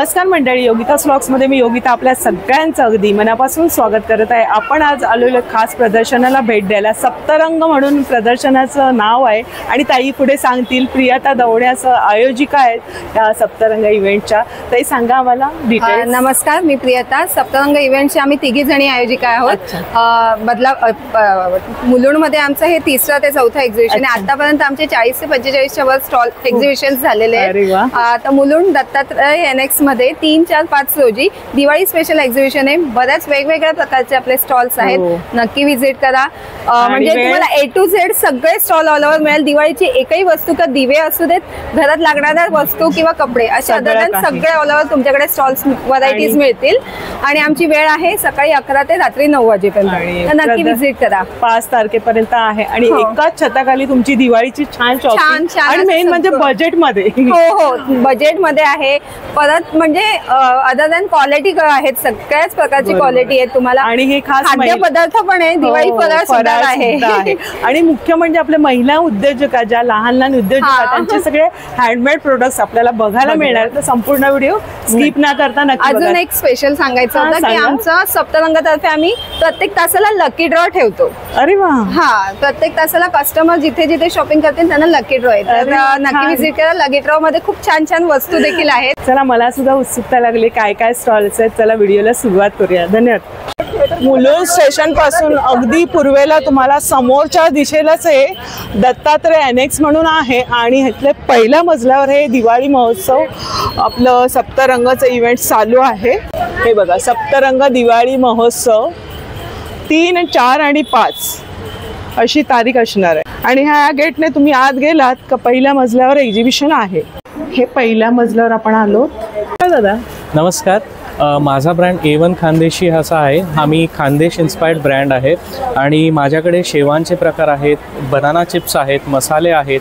नमस्कार मंडळी, योगिता's व्लॉग्स मध्ये मी योगिता आपल्या सगळ्यांचं अगदी मनापासून स्वागत करत आहे। आपण आज आलेलो खास प्रदर्शनाला भेट द्यायला। सप्तरंग म्हणून प्रदर्शनाचं नाव आहे आणि ताई पुढे सांगतील। प्रियता दवणे असं आयोजिका आहेत या सप्तरंग इव्हेंटच्या। ताई सांगा आम्हाला डिटेल्स। नमस्कार, मी प्रियता। सप्तरंग इव्हेंटची आम्ही तिघी जणी आयोजिका आहोत। मुलुंडमध्ये आमचं हे 3रा ते 4था एक्झिबिशन आहे। आतापर्यंत आमचे 40 ते 45च्या वर स्टॉल एक्झिबिशन झालेले आहेत। आता मुलुंड दत्तात्रय एनएक्स मध्ये 3, 4, 5 रोजी दिवाळी स्पेशल एक्झिबिशन आहे। बऱ्याच वेगवेगळ्या प्रकारचे आपले स्टॉल्स आहेत। नक्की व्हिजिट करा। म्हणजे तुम्हाला A to Z सगळे स्टॉल ऑल ओव्हर मिळेल। दिवाळीची एकही वस्तू का दिवे असू देत, घरात लागणाऱ्या वस्तू किंवा कपडे अशा सगळे ऑल ओव्हर तुमच्याकडे स्टॉल्स व्हरायटीज मिळतील। आणि आमची वेळ आहे सकाळी 11 ते रात्री 9 वाजेपर्यंत। नक्की व्हिजिट करा। 5 तारखेपर्यंत आहे आणि एकाच छताखाली तुमची दिवाळीची छान शॉपिंग आणि मेन म्हणजे बजेट मध्ये। हो, बजेट मध्ये आहे। परत म्हणजे अदर दॅन क्वालिटी आहेत, सगळ्याच प्रकारची क्वालिटी आहे तुम्हाला। आणि हे खास खाद्यपदार्थ पण आहे, दिवाळी फराळ सुद्धा आहे। आणि मुख्य म्हणजे आपल्या महिला उद्योजका, ज्या लहान उद्योजक त्यांचे सगळे हँडमेड प्रोडक्ट्स आपल्याला बघायला मिळणार। तर संपूर्ण व्हिडिओ स्किप न करता नक्की। अजून एक स्पेशल सांगायचं होतं की आमचा सप्तरंगातर्फे आम्ही प्रत्येक तासाला लकी ड्रॉ ठेवतो। अरे वा। प्रत्येक तासाला कस्टमर जिथे जिथे शॉपिंग करतील त्यांना लकी ड्रॉ आहे। तर नक्की व्हिजिट करा। लकी ड्रॉ मध्ये खूप छान छान वस्तू देखील आहेत। चला, मला सुद्धा उत्सुकता लागली काय काय स्टॉल्स आहेत। चला व्हिडिओला सुरुवात करूया। धन्यवाद। मुलुंड स्टेशन पासून अगदी पूर्वेला तुम्हाला समोरच्या दिशेलाच हे दत्तात्रय एनेक्स म्हणून आहे आणि ह्यातल्या पहिल्या मजल्यावर हे दिवाळी महोत्सव आपलं सप्तरंगाचं इव्हेंट चालू आहे। हे बघा, सप्तरंग दिवाळी महोत्सव 3, 4 आणि 5 अशी तारीख असणार आहे। आणि ह्या गेटने तुम्ही आत गेलात का पहिल्या मजल्यावर एक्झिबिशन आहे। हे पहिल्या मजल्यावर आपण आलो। दादा नमस्कार, माझा ब्रँड A1 खानदेशी असा आहे। आम्ही खानदेश इन्स्पायर्ड ब्रँड आहे आणि माझ्याकडे शेवांचे प्रकार आहेत, बनाना चिप्स आहेत, मसाले आहेत।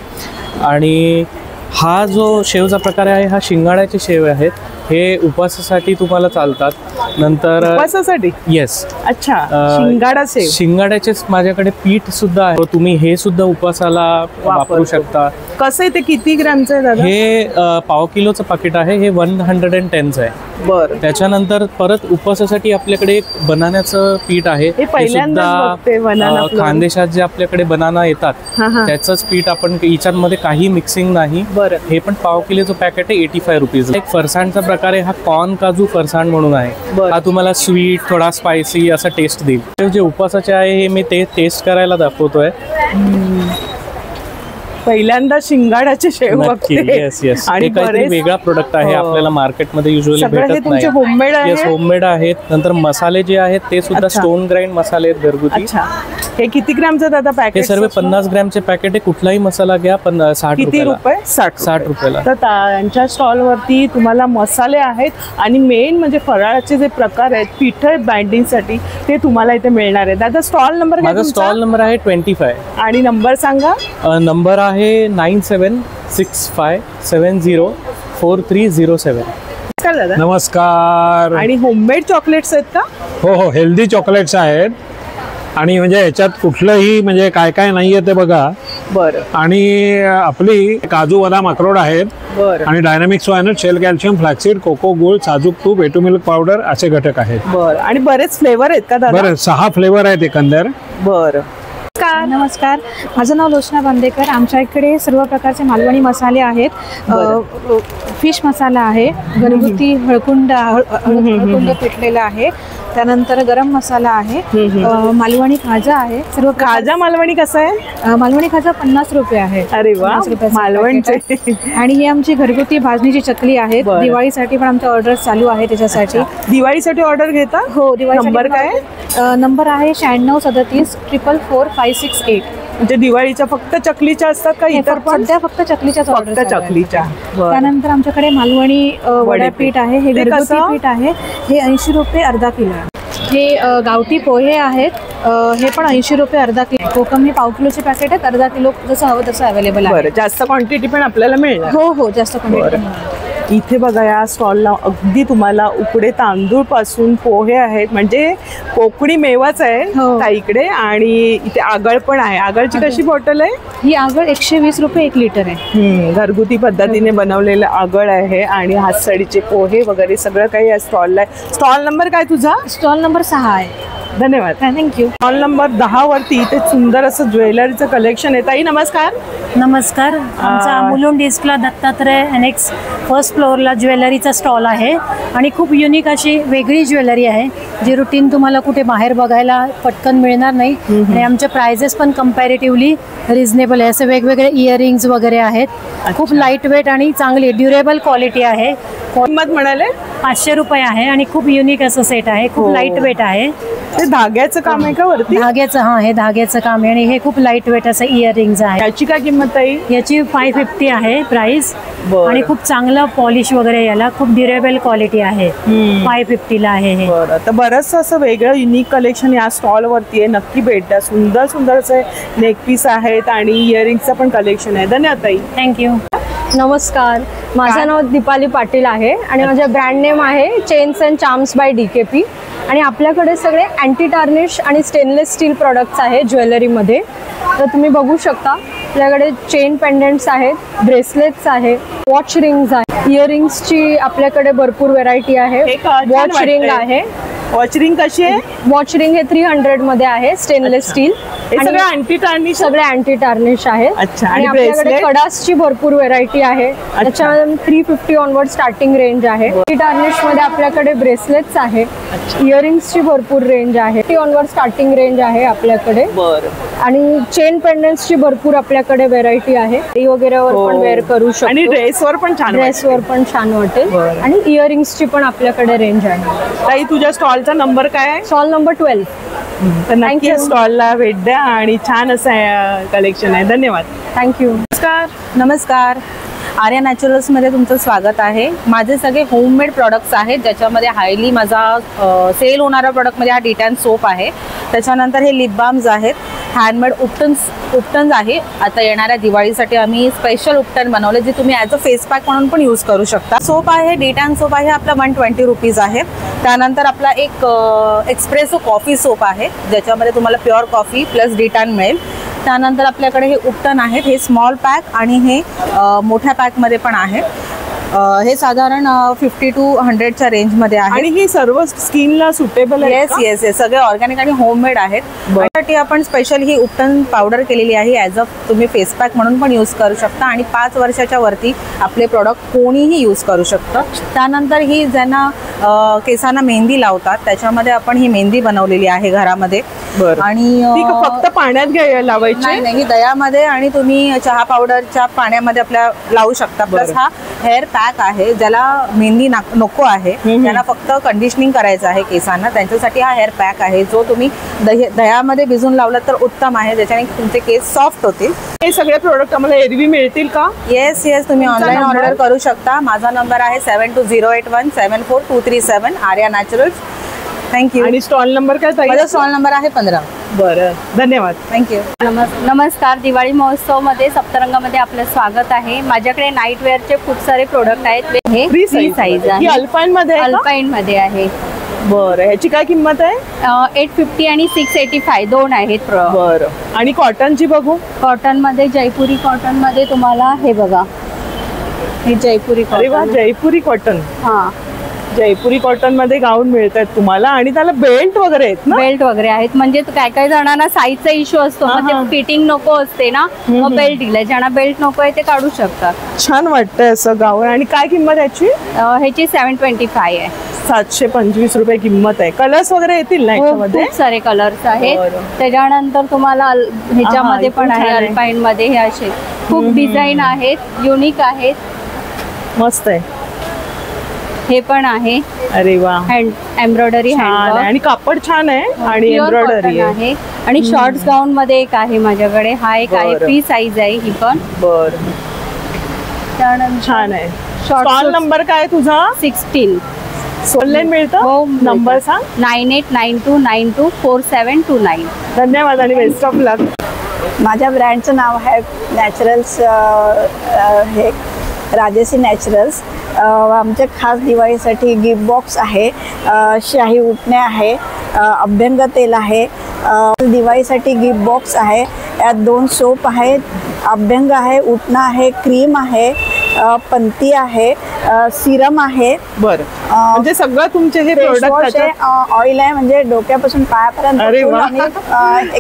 आणि हा जो शेवचा प्रकार आहे हा शिंगाड्याचे शेव आहेत। हे उपवासासाठी तुम्हाला चालतात। नंतर उपवासासाठी? येस। अच्छा, शिंगाडा शेव। शिंगाड्याचेच माझ्याकडे पीठ सुद्धा आहे, तुम्ही हे सुद्धा उपवासाला वापरू शकता। कसं आहे ते? किती ग्रॅमचं आहे दादा? हे पाव किलोचं पाकिट आहे। हे 110 आहे। बरं। त्याच्यानंतर परत उपवासासाठी आपल्याकडे एक बनाण्याचं पीठ आहे। खानदेशात जे आपल्याकडे बनाना येतात त्याचंच पीठ आपण, याच्यामध्ये काही मिक्सिंग नाही। बरं। हे पण पाव किलोचं पॅकेट आहे, 85 रुपीज। एक फरसाणचा प्रकार आहे, हा कॉर्न काजू फरसाण म्हणून आहे। हा तुम्हाला स्वीट, थोडा स्पायसी असा टेस्ट देईल। जे उपवासाचे आहे हे मी ते टेस्ट करायला दाखवतोय। पहिल्यांदा शिंगाड्याचे शेव आणि काहीतरी वेगळा प्रोडक्ट आहे, आपल्याला मार्केटमध्ये युजुअली भेटत नाही। होममेड आहे? होममेड आहेत। नंतर मसाले जे आहेत ते सुद्धा स्टोन ग्राइंड मसाले आहेत, घरगुती। हे किती ग्रॅमचं दादा पॅकेट? हे सर्व 50 ग्रॅमचे पॅकेट आहे। कुठलाही मसाला घ्या, 60 रुपये? 60 रुपयाला। तर त्यांच्या स्टॉल वरती तुम्हाला मसाले आहेत आणि मेन म्हणजे फराळाचे जे प्रकार आहेत, पीठ बाइंडिंग साठी, ते तुम्हाला इथे मिळणार आहे। दादा स्टॉल नंबर? माझा स्टॉल नंबर आहे 25 आणि नंबर सांगा। नंबर आहे 9765704307। नमस्कार। आणि होममेड चॉकलेट्स आहेत का? हो, हेल्दी चॉकलेट्स आहेत। आणि म्हणजे याच्यात कुठलंही म्हणजे काय काय नाहीये ते बघा। बरं। आणि आपली काजू, बदाम, अक्रोड आहेत। बरं। आणि dynamic soynut, shell calcium, flaxseed, cocoa, गुळ, साजूक तूप, A2 मिल्क पावडर असे घटक आहेत। बरं। आणि बरेच फ्लेवर आहेत का दादा? बरं, 6 फ्लेवर आहेत एकंदर। बरं। नमस्कार, माझं नाव लोचना बांदेकर। आमच्या इकडे सर्व प्रकारचे मालवणी मसाले आहेत। फिश मसाला आहे, घरगुती हळकुंड पिठलेला आहे। त्यानंतर गरम मसाला आहे, मालवणी खाजा आहे। सर्व खाजा मालवणी कसं आहे? मालवणी खाजा 50 रुपये आहे। अरे वा, मालवणचे। आणि ही आमची घरगुती भाजणीची चकली आहे। दिवाळीसाठी पण आमच्या ऑर्डर चालू आहे त्याच्यासाठी। दिवाळीसाठी ऑर्डर घेता? हो, दिवाळी। नंबर काय? नंबर आहे 9637 444 568। म्हणजे दिवाळीच्या फक्त चकलीच्या असतात का इतर पण? सध्या फक्त चकलीच्या। फक्त चकलीच्या। त्यानंतर आमच्याकडे मालवणी वडापीठ आहे। हे घरगुती पीठ आहे। हे 80 रुपये अर्धा किलो आहे। हे गावठी पोहे आहेत, हे पण 80 रुपये अर्धा किलो। कोकम हे पाव किलोचे पॅकेट आहेत, अर्धा किलो जसं हवं तसं अवेलेबल आहे। जास्त क्वांटिटी पण आपल्याला मिळणार? हो, जास्त क्वांटिटी। इथे बघा या स्टॉलला अगदी तुम्हाला उकडे तांदूळ पासून पोहे आहेत, म्हणजे कोकणी मेवाच आहे ताईकडे. आणि इथे आगळ पण आहे. आगळची कशी बॉटल आहे? ही आगळ 120 रुपये 1 लिटर आहे. घरगुती पद्धतीने बनवलेलं आगळ आहे. आणि हातसडीचे पोहे वगैरे सगळं काही या स्टॉलला आहे. स्टॉल नंबर काय तुझा? स्टॉल नंबर 6 आहे. धन्यवाद. थँक्यू. स्टॉल नंबर 10 वरती इथे सुंदर असं ज्वेलरीचं कलेक्शन आहे. ताई नमस्कार. नमस्कार. आमचा मुलुंड ईस्टला दत्तात्रय एनेक्स फर्स्ट फ्लोअरला ज्वेलरीचा स्टॉल आहे आणि खूप युनिक अशी वेगळी ज्वेलरी आहे जी रुटीन तुम्हाला कुठे बाहेर बघायला पटकन मिळणार नाही. आणि आमचे प्राइजेस पण कंपॅरेटिव्हली रिझनेबल आहे. असे वेगवेगळे इयरिंग्स वगैरे आहेत. खूप लाईट वेट आणि चांगली ड्युरेबल क्वालिटी आहे. किंमत म्हणाले 500 रुपये आहे आणि खूप युनिक असं सेट आहे. खूप लाईट वेट आहे. ते धाग्याचं काम आहे का वरती? धाग्याचं, हा हे धाग्याचं काम आहे आणि हे खूप लाईट वेट असं इयरिंग्स आहे. याची काय किंमत आहे? याची 550 आहे प्राइस आणि खूप चांगलं पॉलिश वगैरे याला खूप ड्युरेबल क्वालिटी आहे. 550 ला आहे हे. बरं, तर बरंच असं वेगळं युनिक कलेक्शन या स्टॉल वरती आहे. नक्की भेट द्या. सुंदर सुंदर असे नेक पीस आहेत आणि इयरिंगचं पण कलेक्शन आहे. धन्यवाद ताई. थँक्यू. नमस्कार. माझं नाव दीपाली पाटील आहे आणि माझ्या ब्रँड नेम आहे chains and charms by DKP. आणि आपल्याकडे सगळे अँटी टार्निश आणि स्टेनलेस स्टील प्रोडक्ट्स आहेत ज्वेलरीमध्ये. तर तुम्ही बघू शकता आपल्याकडे चेन पेंडंट्स आहेत, ब्रेसलेट्स आहे, वॉच रिंग्स आहे, इयरिंग्सची आपल्याकडे भरपूर व्हेरायटी आहे. वॉच रिंग आहे. वॉच रिंग कशी आहे? वॉच रिंग हे 300 मध्ये आहे, स्टेनलेस स्टील. सगळे अँटी टार्निश, सगळे अँटी टार्निश आहेत. आणि आपल्याकडे कडासची भरपूर व्हेरायटी आहे. त्याच्यामध्ये 350 ऑनवर्ड स्टार्टिंग रेंज आहे. अँटी टार्निश मध्ये आपल्याकडे ब्रेसलेट्स आहे, इयरिंग्सची भरपूर रेंज आहे. 50 ऑनवर्ड स्टार्टिंग रेंज आहे आपल्याकडे. आणि चेन पेंडंट्सची भरपूर आपल्याकडे व्हेरायटी आहे. ती वगैरेवर पण वेअर करू शकतो आणि ड्रेसवर पण छान वाटेल. आणि इयरिंग्सची पण आपल्याकडे रेंज आहे. ताई तुझ्या स्टॉलचा नंबर काय आहे? Stall number 12. तर नक्की स्टॉलला भेट द्या आणि छान असं कलेक्शन आहे. धन्यवाद. थँक्यू. नमस्कार. आर्या नॅचरल्समध्ये तुमचं स्वागत आहे. माझे सगळे होममेड प्रॉडक्ट्स आहेत ज्याच्यामध्ये हायली माझा सेल होणारा प्रॉडक्टमध्ये हा डिटॅन सोप आहे. त्याच्यानंतर हे लिप बाम्स आहेत, हँडमेड उपटन्स आहे. आता येणाऱ्या दिवाळीसाठी आम्ही स्पेशल उपटन बनवले जे तुम्ही ॲज अ फेस पॅक म्हणून पण यूज करू शकता. सोप आहे, डिटॅन सोप आहे, आपला 120 रुपीज आहे. त्यानंतर आपला एक एक्सप्रेसो कॉफी सोप आहे ज्याच्यामध्ये तुम्हाला प्युअर कॉफी प्लस डिटॅन मिळेल. त्यानंतर आपल्याकडे हे उपटन आहेत, हे स्मॉल पॅक आणि हे मोठ्या पॅकमध्ये पण आहे. हे साधारण 50 to 100च्या रेंजमध्ये आहे. आणि ही सर्व स्किनला सुटेबल आहे? येस, सगळे ऑर्गॅनिक आणि होममेड आहेत. त्यासाठी आपण स्पेशल ही उपटन पावडर केलेली आहे. ॲज अ तुम्ही फेस पॅक म्हणून पण यूज करू शकता आणि 5 वर्षाच्या वरती आपले प्रॉडक्ट कोणीही यूज करू शकतं. त्यानंतर ही ज्यांना केसांना मेहंदी लावतात त्याच्यामध्ये आपण ही मेहंदी बनवलेली आहे घरामध्ये. आणि फक्त पाण्यात लावायची नाही, दह्यामध्ये आणि तुम्ही चहा पावडरच्या पाण्यामध्ये आपल्या लावू शकता. प्लस हा हेअर पॅक आहे ज्याला मेहंदी नको आहे, त्यांना फक्त कंडिशनिंग करायचं आहे केसांना, त्यांच्यासाठी हा हेअर पॅक आहे जो तुम्ही दह्यामध्ये भिजून लावलात तर उत्तम आहे, ज्याच्याने तुमचे केस सॉफ्ट होतील. हे सगळे प्रोडक्ट आम्हाला एरवी मिळतील का? येस, तुम्ही ऑनलाईन ऑर्डर करू शकता. माझा नंबर आहे 7208174237. आर्या नॅचरल्स. थँक्यू. आणि स्टॉल नंबर काय? माझा स्टॉल नंबर आहे 15. बरं, धन्यवाद. थँक्यू. नमस्कार. दिवाळी महोत्सवमध्ये सप्तरंगामध्ये आपलं स्वागत आहे. माझ्याकडे नाईट वेअरचे खूप सारे प्रोडक्ट आहेत. हे फ्री साईज आहे. अल्पाईन मध्ये आहे. बरं, ह्याची काय किंमत आहे? 850 आणि 685 दोन आहेत. बरं. आणि कॉटनची बघू. कॉटन मध्ये जयपुरी कॉटन मध्ये तुम्हाला हे बघा, हे जयपुरी कॉटन. जयपुरी कॉटन. हा, जयपुरी कॉटन मध्ये गाऊन मिळतात तुम्हाला आणि त्याला बेल्ट वगैरे आहेत ना? बेल्ट वगैरे आहेत. म्हणजे काय जणांना साईजचा इश्यू असतो, मग ते फिटिंग नको असते ना, मग बेल्ट दिलाय. ज्यांना बेल्ट नको आहे ते काढू शकतात. छान वाटतंय असं गाऊन. आणि काय किंमत याची? ह्याची 725 आहे. 725 रुपये किंमत आहे. कलर्स वगैरे येतील ना याच्यामध्ये? खूप सारे कलर्स आहेत. त्याच्यानंतर तुम्हाला ह्याच्यामध्ये पण आहे, अल्पाईन मध्ये हे असे खूप डिझाईन आहेत, युनिक आहेत. मस्त आहे. हे पण आहे. अरे वा. हँड एम्ब्रॉयडरी आणि कापड छान आहे आणि एम्ब्रॉयडरी आहे. आणि शॉर्ट्स गाऊन मध्ये एक आहे माझ्याकडे. हा एक आहे, फ्री साईज आहे ही पण. बरं, छान आहे. स्टॉल नंबर काय तुझा? 16. ऑनलाईन मिळतं? नंबर सांग. 9892924729. धन्यवाद आणि बेस्ट ऑफ लक. माझ्या ब्रँडचं नाव आहे नॅचरल्स, हे राजेसी नॅचरल्स. आमच्या खास दिवाळीसाठी गिफ्ट बॉक्स आहे, शाही उटण्या आहे, अभ्यंग तेल आहे, दिवाळीसाठी गिफ्ट बॉक्स आहे, यात 2 सोप आहेत, अभ्यंग आहे, उटणा आहे, क्रीम आहे, पंती आहे, सिरम आहे. बरं, म्हणजे सगळं तुमचे हे प्रोडक्ट ऑइल आहे, म्हणजे डोक्यापासून पायापर्यंत. अरे वा,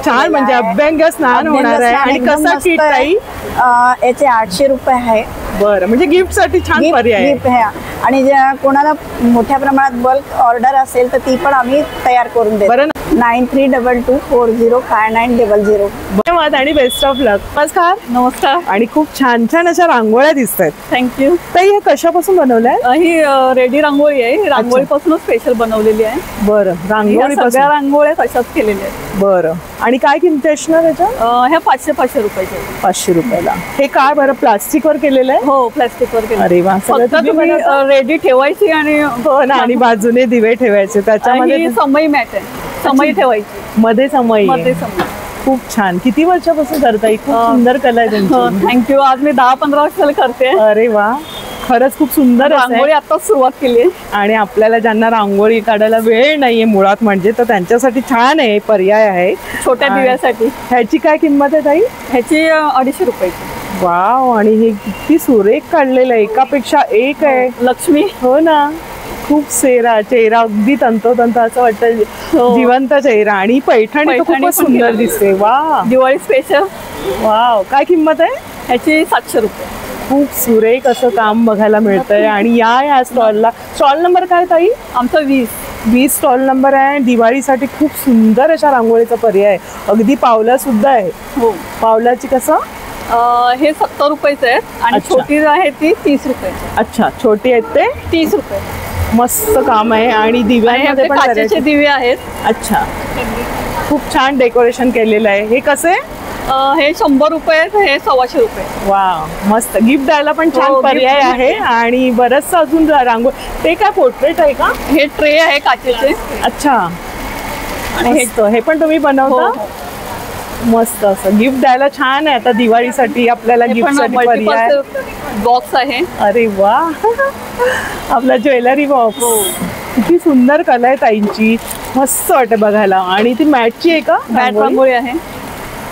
छान. म्हणजे अभ्यंग स्नान होणार आहे. आणि कसा किट ताई? याचे 800 रुपये आहे. बरं, म्हणजे गिफ्ट साठी छान पर्याय गिफ्ट आहे. आणि कोणाला मोठ्या प्रमाणात बल्क ऑर्डर असेल तर ती पण आम्ही तयार करून देतो. बरं, 9322405900. धन्यवाद आणि बेस्ट ऑफ लक. नमस्कार. नमस्कार. आणि खूप छान छान अशा रांगोळ्या दिसत आहेत. थँक्यू. ताई हे कशापासून बनवलंय? ही रेडी रांगोळी आहे, रांगोळीपासूनच स्पेशल बनवलेली आहे. बरं, रांगोळी सगळ्या रांगोळ्या तशाच केलेल्या आहेत. बरं, आणि काय किंमत असणार याच्या? ह्या 500 रुपयाच्या. 500 रुपयाला. हे काय बरं प्लास्टिक वर केलेलं आहे? हो, प्लास्टिक वर केलं. अरे वा, तुम्ही रेडी ठेवायची आणि हो ना, आणि बाजूने दिवे ठेवायचे. त्याच्यामध्ये समई मॅट आहे, समई ठेवायची मध्ये समई. खूप छान. किती वर्षापासून करताय? खूप सुंदर कला आहे तुमची. थँक्यू. आज मी 10-15 वर्षाला करते. अरे वा, खरंच खूप सुंदर रांगोळी आताच सुरुवात केली आहे. आणि आपल्याला ज्यांना रांगोळी काढायला वेळ नाहीये मुळात म्हणजे, तर त्यांच्यासाठी छान आहे, पर्याय आहे छोट्या दिव्यासाठी. ह्याची काय किंमत आहे ताई? ह्याची 250 रुपयाची. वाव, आणि हे किती सुरेख काढलेलं आहे, एकापेक्षा एक आहे. लक्ष्मी. हो ना, खूप चेहरा अगदी तंतोतंत असं वाटतं, जिवंत चेहरा. आणि पैठणी खूपच सुंदर दिसते. वा, दिवाळी स्पेशल. वाव, काय किंमत आहे? ह्याची 700 रुपये. खूप सुरेख असं काम बघायला मिळतंय. आणि या स्टॉलला, स्टॉल नंबर काय ताई? आमचा 20 स्टॉल नंबर आहे. दिवाळीसाठी खूप सुंदर अशा रांगोळीचा पर्याय. अगदी पावला सुद्धा आहे. हो, पावलाची कसं? हे 70 रुपयाचं आहे आणि छोटी आहे ती 30 रुपये. अच्छा, छोटी आहेत ते 30 रुपये. मस्त काम आहे. आणि दिव्यांमध्ये पण काचेचे दिवे आहेत. अच्छा, खूप छान डेकोरेशन केलेलं आहे. हे कसे? हे 100 रुपये, हे 125 रुपये. वा, मस्त. गिफ्ट द्यायला पण छान पर्याय आहे. आणि बरंचसं अजून रांगोळी. ते काय पोर्ट्रेट आहे का? हे ट्रे आहे काचेचे. अच्छा, आणि हे पण तुम्ही बनवता? मस्त. असं गिफ्ट द्यायला छान आहे. आता दिवाळीसाठी आपल्याला गिफ्टसाठी पर्याय. बॉक्स आहे. अरे वा, आपला ज्वेलरी बॉक्स. किती सुंदर कला आहे ताईंची, मस्त वाटते बघायला. आणि ती मॅटची आहे का? मॅट रांगोळी आहे.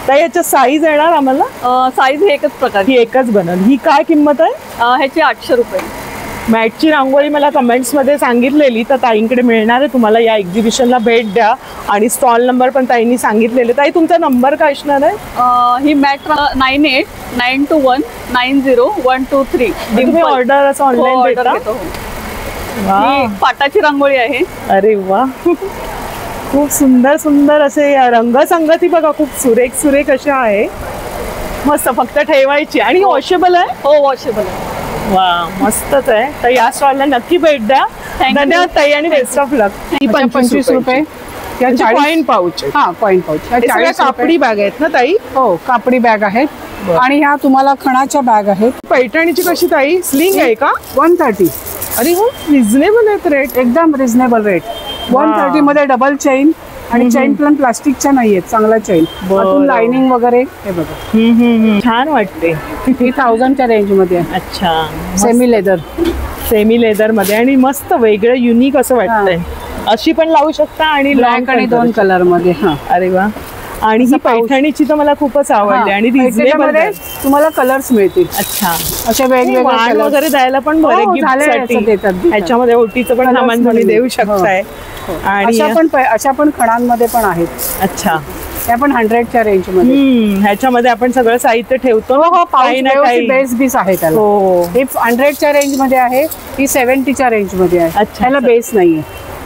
ताई याच्या साईज येणार आम्हाला? साईज हे एकच प्रकार. ही एकच बनल. ही काय किंमत आहे? ह्याची 800 रुपये. मॅटची रांगोळी मला कमेंट्समध्ये सांगितलेली, तर ताईंकडे मिळणार आहे. तुम्हाला या एक्झिबिशनला भेट द्या. आणि स्टॉल नंबर पण ताईंनी सांगितलेले. ताई तुमचा नंबर काय असणार आहे? ही मॅट 9892190123. तुम्ही ऑर्डर असं ऑनलाईन देता? पाटाची रांगोळी आहे. अरे वा, खूप सुंदर सुंदर असे रंगसंगती बघा, खूप सुरेख सुरेख अशा आहे. मस्त. फक्त ठेवायची. आणि वॉशेबल आहे? हो, वॉशेबल आहे. वा, मस्तच आहे. तर या स्टॉलला नक्की भेट द्या. धन्यवाद ताई आणि बेस्ट ऑफ लक. 25 रुपये. Coin pouch. हा, कॉइन पाऊच. कापडी बॅग आहेत ना ताई? हो, कापडी बॅग आहेत. आणि ह्या तुम्हाला खणाच्या बॅग आहेत. पैठणीची कशी ताई? स्लिंग आहे का? 130. अरे हो, रिझनेबल आहेत रेट. एकदम रिझनेबल रेट. 130 मध्ये डबल चेन. आणि चेन पण प्लास्टिकच्या नाहीयेत, चांगला चेन. लाइनिंग वगैरे. हे बघा, छान वाटते. 1000च्या रेंज मध्ये. अच्छा, सेमी लेदर मध्ये. आणि मस्त वेगळं युनिक असं वाटतंय. अशी पण लावू शकता आणि ब्लॅक आणि 2 कलर मध्ये. हा, अरे वा. आणि ही पैठणीची तर मला खूपच आवडली. आणि रिझनेबल तुम्हाला कलर्स मिळतील. अच्छा, अशा वेगवेगळे वगैरे द्यायला पण बरे गिफ्टसाठी ह्याच्यामध्ये ओटीचं पण सामान तुम्ही देऊ शकताय. आणि अशा पण खणांमध्ये पण आहेत. अच्छा, त्या पण 100च्या रेंज मध्ये. ह्याच्यामध्ये आपण सगळं साहित्य ठेवतो. काही बेस बीस आहे त्याला. हे 100च्या रेंज मध्ये आहे. ही 70च्या रेंज मध्ये आहे. त्याला बेस नाहीये.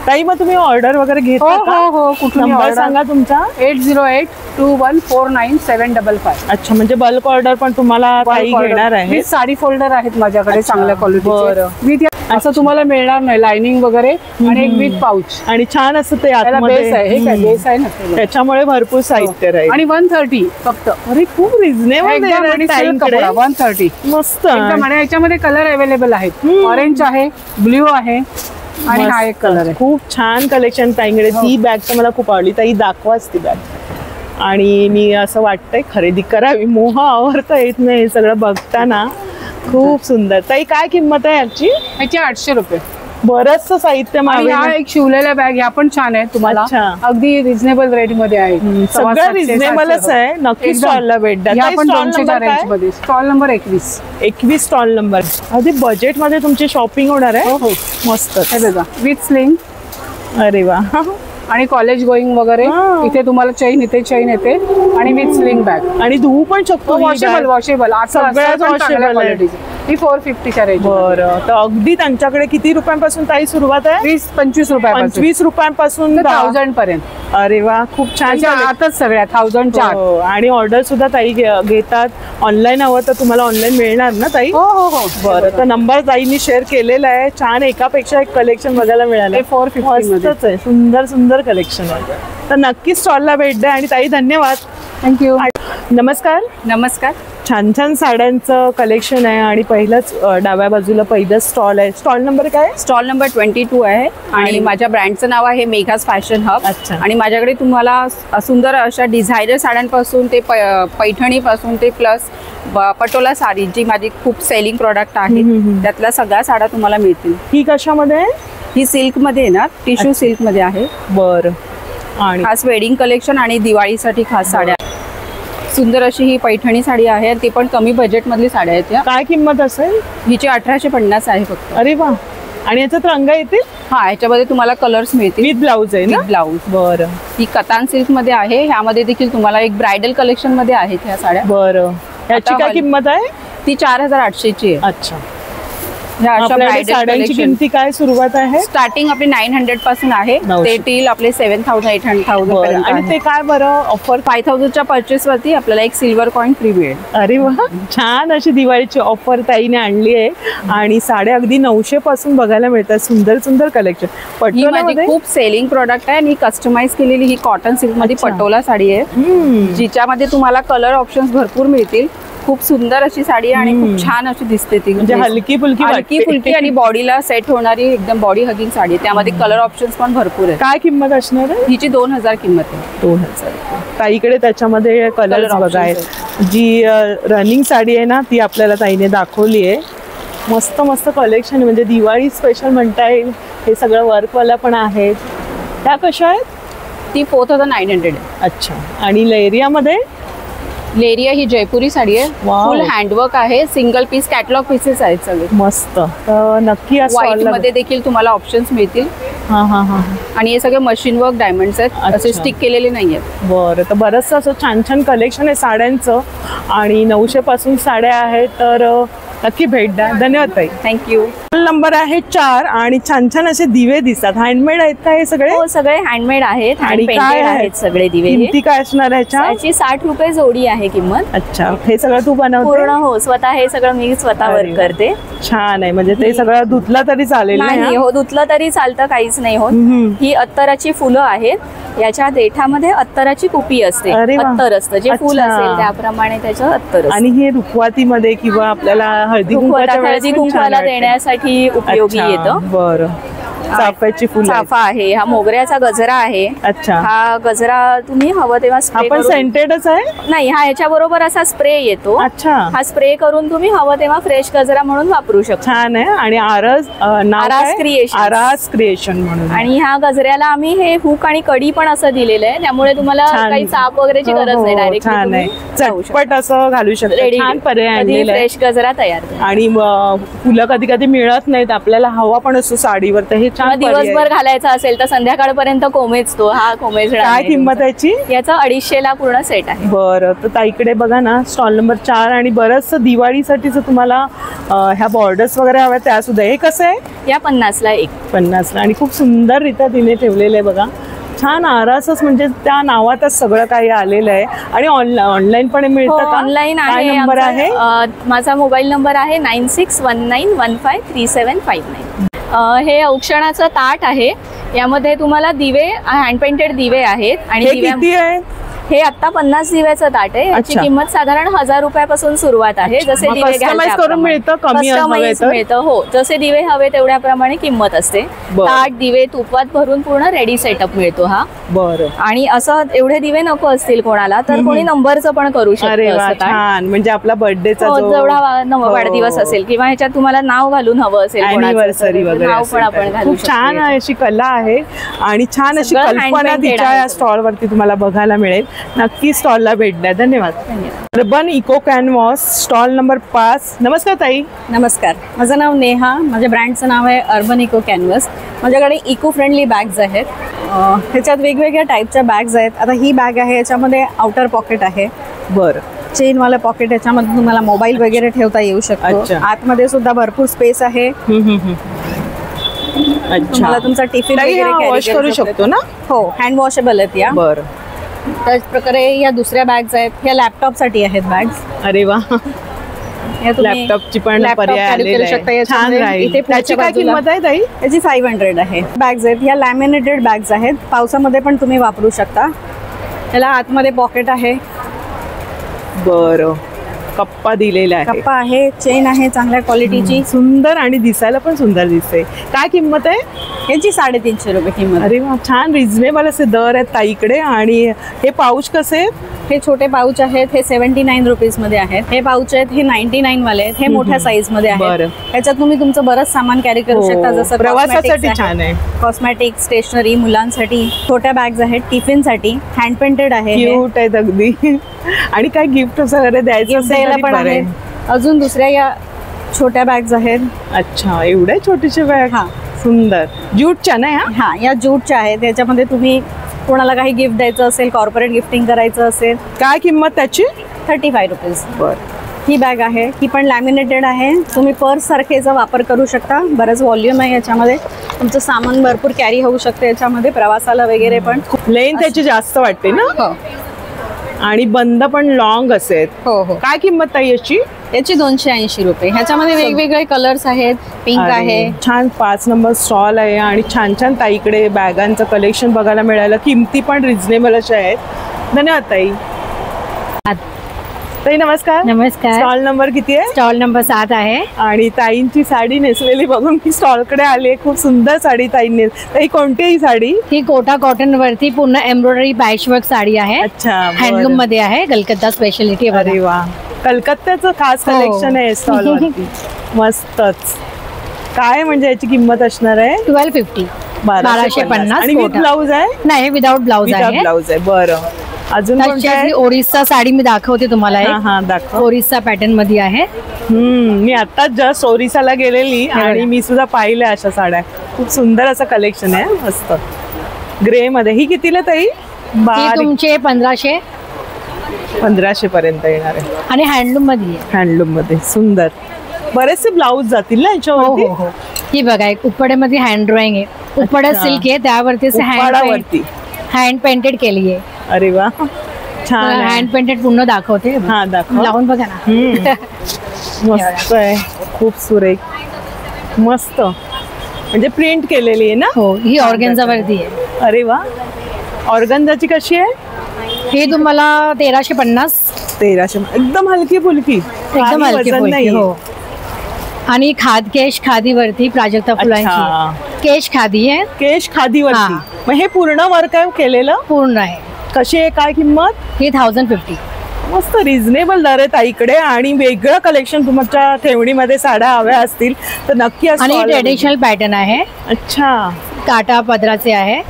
ताई मग तुम्ही ऑर्डर वगैरे घेता का? हो, कुठून नंबर सांगा तुमचा. 8082149755. अच्छा, म्हणजे बल्क ऑर्डर पण तुम्हाला काही घेणार आहे? साडी फोल्डर आहेत माझ्याकडे चांगल्या क्वालिटीचे. असं तुम्हाला मिळणार नाही, लाइनिंग वगैरे. आणि एक विथ पाऊच. आणि छान असं ते बेस आहे. हे काय बेस आहे ना, त्याच्यामुळे भरपूर साहित्य राहील. आणि 130 फक्त. अरे खूप रिझनेबल. 130 मस्त. आणि याच्यामध्ये कलर अवेलेबल आहेत. ऑरेंज आहे, ब्ल्यू आहे, आणि हा एक कलर आहे. खूप छान कलेक्शन ताईंकडे. ती बॅग तर मला खूप आवडली. ताई दाखवाच ती बॅग. आणि मी असं वाटतंय खरेदी करावी. मोह आवरता येत नाही सगळं बघताना. खूप सुंदर. ताई काय किंमत आहे याची? याची 800 रुपये. बरंचसं साहित्य. ह्या एक शिवलेल्या बॅग ह्या पण छान आहे तुम्हाला, अगदी रिझनेबल रेट मध्ये आहे. सगळं रिझनेबलच आहे. नक्की स्टॉलला भेट द्या. ह्या पण 200च्या रेंज मध्ये. Stall number 21 stall number. अगदी बजेट मध्ये तुमची शॉपिंग होणार आहे. हो मस्त. हे बघा विथ स्लिंग. अरे वा. आणि कॉलेज गोईंग वगैरे इथे तुम्हाला चेन येते आणि विथ स्लिंग बॅग. आणि धुवू पण शकतो. वॉशेबल सगळ्यात वॉशेबल ही 450च्या रेंज. बरं. तर अगदी त्यांच्याकडे किती रुपयांपासून ताई सुरुवात आहे? 20-25 रुपये. 25 रुपयांपासून 1000 पर्यंत. अरे वा, खूप छान. आताच सगळ्या 1000च्या. आणि ऑर्डर सुद्धा ताई घेतात. ऑनलाईन हवं तर तुम्हाला ऑनलाईन मिळणार ना ताई? हो. बरं. तर नंबर ताईंनी शेअर केलेला आहे. छान एकापेक्षा एक कलेक्शन बघायला मिळालं. 450 आहे. सुंदर कलेक्शन आहे. तर नक्की स्टॉलला भेट द्या. आणि ताई धन्यवाद. थँक्यू. नमस्कार. छान छान कलेक्शन आहे. आणि पहिलंच डाव्या बाजूला पहिलं स्टॉल आहे. स्टॉल नंबर काय? स्टॉल नंबर 22 आहे. आणि माझ्या ब्रँडचं नाव आहे मेघाज फॅशन हब. आणि माझ्याकडे तुम्हाला सुंदर अशा डिझायनर साड्यांपासून ते पैठणीपासून ते प्लस पटोला साडी जी माझी खूप सेलिंग प्रोडक्ट आहे त्यातल्या सगळ्या साड्या तुम्हाला मिळतील. ही कशामध्ये आहे? ही सिल्क मध्ये आहे ना, टिश्यू सिल्क मध्ये आहे. बरं. आणि खास वेडिंग कलेक्शन आणि दिवाळीसाठी खास साड्या. सुंदर अशी ही पैठणी साडी आहे. ती पण कमी बजेट मधली साड्या आहेत. काय किंमत असेल? हिची 1850 आहे फक्त. अरे वा. आणि याच्यात रंग येतील? हा, याच्यामध्ये तुम्हाला कलर्स मिळतील. विथ ब्लाउज आहे ना? With blouse. बरं. ही कतान सिल्क मध्ये आहे. ह्यामध्ये देखील तुम्हाला एक ब्रायडल कलेक्शन मध्ये आहेत ह्या साड्या. बरं. याची काय किंमत आहे? ती 4800 ची आहे. अच्छा. साड्यांची किमती काय सुरुवात आहे? स्टार्टिंग आपली 900 पासून आहे ते टील आपले 7000-8000 पर्यंत. आणि ते काय बरं ऑफर? 5000च्या परचेस वरती आपल्याला एक सिल्वर कॉइन फ्री मिळेल. अरे वा, छान अशी दिवाळीची ऑफर ताईने आणली आहे. आणि साड्या अगदी 900 पासून बघायला मिळतात. सुंदर कलेक्शन. पटोला खूप सेलिंग प्रोडक्ट आहे. आणि कस्टमाइज केलेली ही कॉटन सिल्क मध्ये पटोला साडी आहे जिच्यामध्ये तुम्हाला कलर ऑप्शन्स भरपूर मिळतील. खूप सुंदर अशी साडी आणि खूप छान अशी दिसते ती. म्हणजे हलकी फुलकी आणि बॉडीला सेट होणारी एकदम बॉडी हगिंग साडी. त्यामध्ये कलर ऑप्शन्स पण भरपूर आहेत. काय किंमत असणार आहे हिची? 2000 किंमत आहे. 2000. ताईकडे त्याच्यामध्ये कलर बघा आहे. जी रनिंग साडी आहे ना ती आपल्याला ताईने दाखवली आहे. मस्त कलेक्शन. म्हणजे दिवाळी स्पेशल म्हणता येईल. हे सगळं वर्कवाला पण आहेत. त्या कशा आहेत? ती 4900 आहे. अच्छा. आणि लेरियामध्ये? लेरिया ही जयपुरी साडी आहे. फुल हँडवर्क आहे. सिंगल पीस कॅटलॉग पीसेस आहेत सगळे. मस्त. नक्की व्हाईट मध्ये देखील तुम्हाला ऑप्शन्स मिळतील. आणि हे सगळे मशीन वर्क डायमंड्स आहेत. असे स्टिक केलेले नाही आहेत. बरं. तर बरंचसं असं छान कलेक्शन आहे साड्यांचं. आणि 900 पासून साड्या आहेत. तर नक्की भेट द्या. धन्यवाद ताई. थँक्यू. नंबर आहे 4. आणि छान असे दिवे दिसतात. हँडमेड आहेत का हे सगळे? हो, सगळे हँडमेड आहेत. आणि काय आहेत सगळे दिवे? किमती काय असणार ह्याची? 60 रुपये जोडी आहे किंमत. अच्छा. हे सगळं तू बनवते? पूर्ण. हो, स्वतः हे सगळं मी स्वतः वर्क करते. छान आहे. म्हणजे ते सगळं धुतलं तरी चालेल? नाही हो, धुतलं तरी चालतं, काहीच नाही होत. ही अत्तराची फुलं आहेत. याच्या देठामध्ये अत्तराची कुपी असते. अत्तर असतं जे फुल असेल त्याप्रमाणे त्याचं अत्तर. आणि हे रुखवातीमध्ये किंवा आपल्याला हळदी कुंकवाला देण्यासाठी उपयोगी येतं. बरं. चाफ्याची फुलं. चाफा आहे. हा मोगऱ्याचा गजरा आहे. अच्छा. हा गजरा तुम्ही हवं तेव्हा स्प्रे करून. सेंटेडच आहे? नाही, हा ह्याच्या बरोबर असा स्प्रे येतो. अच्छा. हा स्प्रे करून तुम्ही हवं तेव्हा फ्रेश गजरा म्हणून वापरू शकता. छान आहे. आणि आरास क्रिएशन म्हणून. आणि ह्या गजऱ्याला आम्ही हे हुक आणि कडी पण असं दिलेलं आहे. त्यामुळे तुम्हाला काही चाप वगैरेची गरज नाही. डायरेक्ट छान आहे. चटपट असं घालू शकता. छान पर्याय फ्रेश गजरा तयार. आणि फुलं कधी मिळत नाहीत आपल्याला. हवा पण असतो साडीवर. तर हे दिवसभर घालायचा असेल तर संध्याकाळपर्यंत कोमेजतो. हा कोमेज. काय किंमत याची? याचा 250 पूर्ण सेट आहे. बरं. तर ताईकडे बघा ना स्टॉल नंबर 4. आणि बरंच दिवाळीसाठी जर तुम्हाला ह्या बॉर्डर्स वगैरे हव्या त्या सुद्धा. हे कसं आहे? या 50ला एक. 50ला. आणि खूप सुंदर रित्या तिने ठेवलेलं आहे बघा. छान आरासच. म्हणजे त्या नावातच सगळं काही आलेलं आहे. आणि ऑनलाईन पण मिळतं का? ऑनलाईन आहे. नंबर आहे? माझा मोबाईल नंबर आहे 9619153759. हे औक्षणाचं ताट आहे. यामध्ये तुम्हाला दिवे हँड पेंटेड दिवे आहेत. आणि किती आहेत? हे आता 50 दिव्याचं ताट आहे. याची किंमत साधारण 1000 रुपयापासून सुरुवात आहे. जसे दिवे कस्टमाइज करून मिळतं, कमी मिळतं. हो, जसे दिवे हवे तेवढ्याप्रमाणे किंमत असते. ताट दिवे तुपात भरून पूर्ण रेडी सेटअप मिळतो हा. बरं. आणि असं एवढे दिवे नको असतील कोणाला तर कोणी नंबरचं पण करू शकतो. म्हणजे आपला बर्थडेचा जेवढा वाढदिवस असेल किंवा ह्याच्यात तुम्हाला नाव घालून हवं असेल, अॅनिव्हर्सरी वगैरे, नाव पण आपण घालू खूप छान अशी कला आहे आणि छान अशी कल्पना तिच्या या स्टॉल वरती तुम्हाला बघायला मिळेल. नक्की स्टॉलला भेट द्या. धन्यवाद. Urban eco canvas stall number 5. नमस्कार ताई. नमस्कार, माझं नाव नेहा. माझ्या ब्रँडचं नाव आहे अर्बन इको कॅनव्हास. माझ्याकडे इको फ्रेंडली बॅग्स आहेत. ह्याच्यात वेगवेगळ्या टाईपच्या बॅग्स आहेत. आता ही बॅग आहे, याच्यामध्ये आउटर पॉकेट आहे. बरं. चेनवाला पॉकेट, याच्यामध्ये तुम्हाला मोबाईल वगैरे ठेवता येऊ शकतो. आतमध्ये सुद्धा भरपूर स्पेस आहे. तुम्हाला तुमचा टिफिन वगैरे वॉश करू शकतो ना. हो, हँड वॉशेबल आहेत या. बरं. त्याच प्रकारे या दुसऱ्या बॅग्स आहेत. ह्या लॅपटॉप साठी आहेत बॅग्स. अरे वा. लॅपटॉपची पण पर्याय आलेला आहे. छान राहील. त्याची काय किंमत आहे ताई? याची 500 आहे. बॅग्स आहेत ह्या लॅमिनेटेड बॅग्स आहेत. पावसामध्ये पण तुम्ही वापरू शकता. याला आतमध्ये पॉकेट आहे. बरं. कप्पा दिलेला आहे. कप्पा आहे, चेन आहे चांगल्या क्वालिटीची, सुंदर आणि दिसायला पण सुंदर दिसते. काय किंमत आहे याची? 350 रुपये किंमत. अरे वा, छान रिझनेबल असे दर आहेत ताईकडे. आणि हे पाऊच कसे आहेत? हे छोटे पाऊच आहेत, हे 79 रुपीज मध्ये आहेत. हे पाऊच आहेत, हे 99 वाले आहेत. हे मोठ्या साईज मध्ये आहेत. ह्याच्यात तुम्ही तुमचं बरंच सामान कॅरी करू शकता, जसं प्रवासासाठी छान आहे. कॉस्मेटिक, स्टेशनरी, मुलांसाठी छोट्या बॅग्स आहेत. टिफिन साठी हँड पेंटेड आहे. क्यूट आहेत अगदी. आणि काय गिफ्ट वगैरे द्यायचं असेल पण आहे. अजून दुसऱ्या या छोट्या बॅग्स आहेत. अच्छा, एवढे छोटेसे बॅग. हा, सुंदर. ज्यूटच्या ना? हा, या ज्यूटच्या आहेत. याच्यामध्ये तुम्ही कोणाला काही गिफ्ट द्यायचं असेल, कॉर्पोरेट गिफ्टिंग करायचं असेल. काय किंमत त्याची? 35 रुपीज. बरं. ही बॅग आहे, ही पण लॅमिनेटेड आहे. तुम्ही पर्स सारखेचा वापर करू शकता. बरंच व्हॉल्यूम आहे याच्यामध्ये. तुमचं सामान भरपूर कॅरी होऊ शकतं याच्यामध्ये, प्रवासाला वगैरे पण. लेन त्याची जास्त वाटते ना? हो. आणि बंद पण लॉंग असेल. हो हो. काय किंमत ताई याची? याची 280 रुपये. ह्याच्यामध्ये वेगवेगळे कलर्स आहेत. पिंक आहे. छान 5 नंबर स्टॉल आहे आणि छान छान ताईकडे बॅगांचं कलेक्शन बघायला मिळालं. किमती पण रिझनेबल अशा आहेत. धन्यवाद ताई. ताई नमस्कार. नमस्कार. स्टॉल नंबर किती आहे? स्टॉल नंबर 7 आहे. आणि ताईंची साडी नेसलेली बघून मी स्टॉलकडे आले. खूप सुंदर साडी ताईंनी. ताई कोणती ही साडी? ही कोटा कॉटन वरती पूर्ण एम्ब्रॉयडरी पॅचवर्क साडी आहे. अच्छा, हँडलूम मध्ये आहे. कलकत्ता स्पेशालिटी. अरे वा, कलकत्त्याचं खास कलेक्शन आहे स्टॉल वरती. मस्तच. काय म्हणजे याची किंमत असणार आहे? 1250. 1250. आणि विथ ब्लाउज आहे? नाही, विदाउट ब्लाउज आहे. ब्लाउज आहे. बरं. अजून ओरिसा साडी मी दाखवते तुम्हाला. हा, दाखव. ओरिसा पॅटर्न मध्ये आहे. मी आता जस्ट ओरिसाला गेलेली आणि मी सुद्धा पाहिल्या अशा साड्या. खूप सुंदर असं कलेक्शन आहे. मस्त ग्रे मध्ये. ही कितीला ताई? तुमचे 1500 पर्यंत येणार आहे. आणि हँडलूम मध्ये. हँडलूम मध्ये सुंदर. बरेचसे ब्लाउज जातील ना याच्यावरती. ही बघा, एक उपड्यामध्ये हँड ड्रॉइंग आहे. उपडा सिल्क आहे, त्यावरती हँड पेंटेड केली आहे. अरे वा, छान. हँड पेंटेड पूर्ण दाखवते. हा, दाखव. लावून बघा ना. मस्त आहे. खूप सुरेख. मस्त. म्हणजे प्रिंट केलेली आहे ना? हो, ही ऑर्गेन्झा वरती आहे. अरे वा. ऑर्गेन्झाची कशी आहे? ही तुम्हाला 1350. 1300. एकदम हलकी फुलकी. एकदम हलकी फुलकी. हो. आणि केश खादी वरती प्राजक्ता फुलांची केश खादी आहे. केश खादी वरती. मग हे पूर्ण वर्क आहे केलेलं? पूर्ण आहे. कशी आहे, काय किंमत? ही 1050. मस्त रिझनेबल दर आहे ताईकडे. आणि वेगळं कलेक्शन तुमच्या ठेवणीमध्ये साड्या हव्या असतील तर नक्की. आणि ट्रेडिशनल पॅटर्न आहे. अच्छा. काटा पदराचे आहे.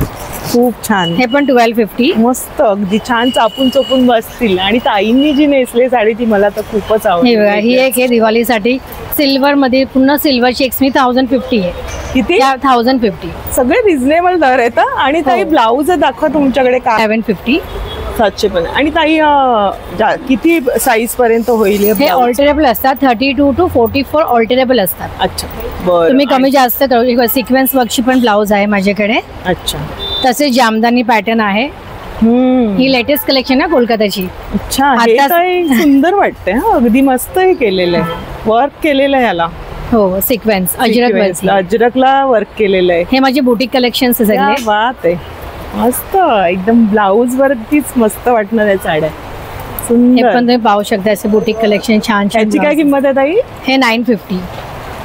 खूप छान. हे पण 1250. मस्त. अगदी छान चापून चोपून बसतील. आणि ताईंनी जी नेसली साडी ती मला तर खूपच आवडली. ही एक आहे दिवाळीसाठी. सिल्वर मध्ये पूर्ण सिल्वरची. 1050 आहे. किती? 1050. सगळे रिझनेबल दर आहेत. आणि ताई ब्लाऊज दाखवा तुमच्याकडे. 750. 750. आणि ताई किती साईज पर्यंत होईल? हे ऑल्टरेबल असतात. 32 to 44 ऑल्टरेबल असतात. अच्छा, बरं. तुम्ही कमी जास्त करू. सिक्वेन्स वर्कची पण ब्लाऊज आहे माझ्याकडे. अच्छा. तसेच जामदानी पॅटर्न आहे. ही लेटेस्ट कलेक्शन आहे कोलकाताची. अच्छा. सुंदर वाटते. अगदी मस्त हे केलेलं आहे. वर्क केलेलं आहे याला. हो, सिक्वेन्स अजरक. अजरकला वर्क केलेलं आहे. हे माझे बुटीक कलेक्शन सगळे. बात आहे. मस्त एकदम ब्लाऊज वरतीच मस्त वाटणार आहे साड्या. हे सुंदर. पण तुम्ही पाहू शकता असे बुटीक कलेक्शन छान छान. याची काय किंमत आहे ताई? हे 950.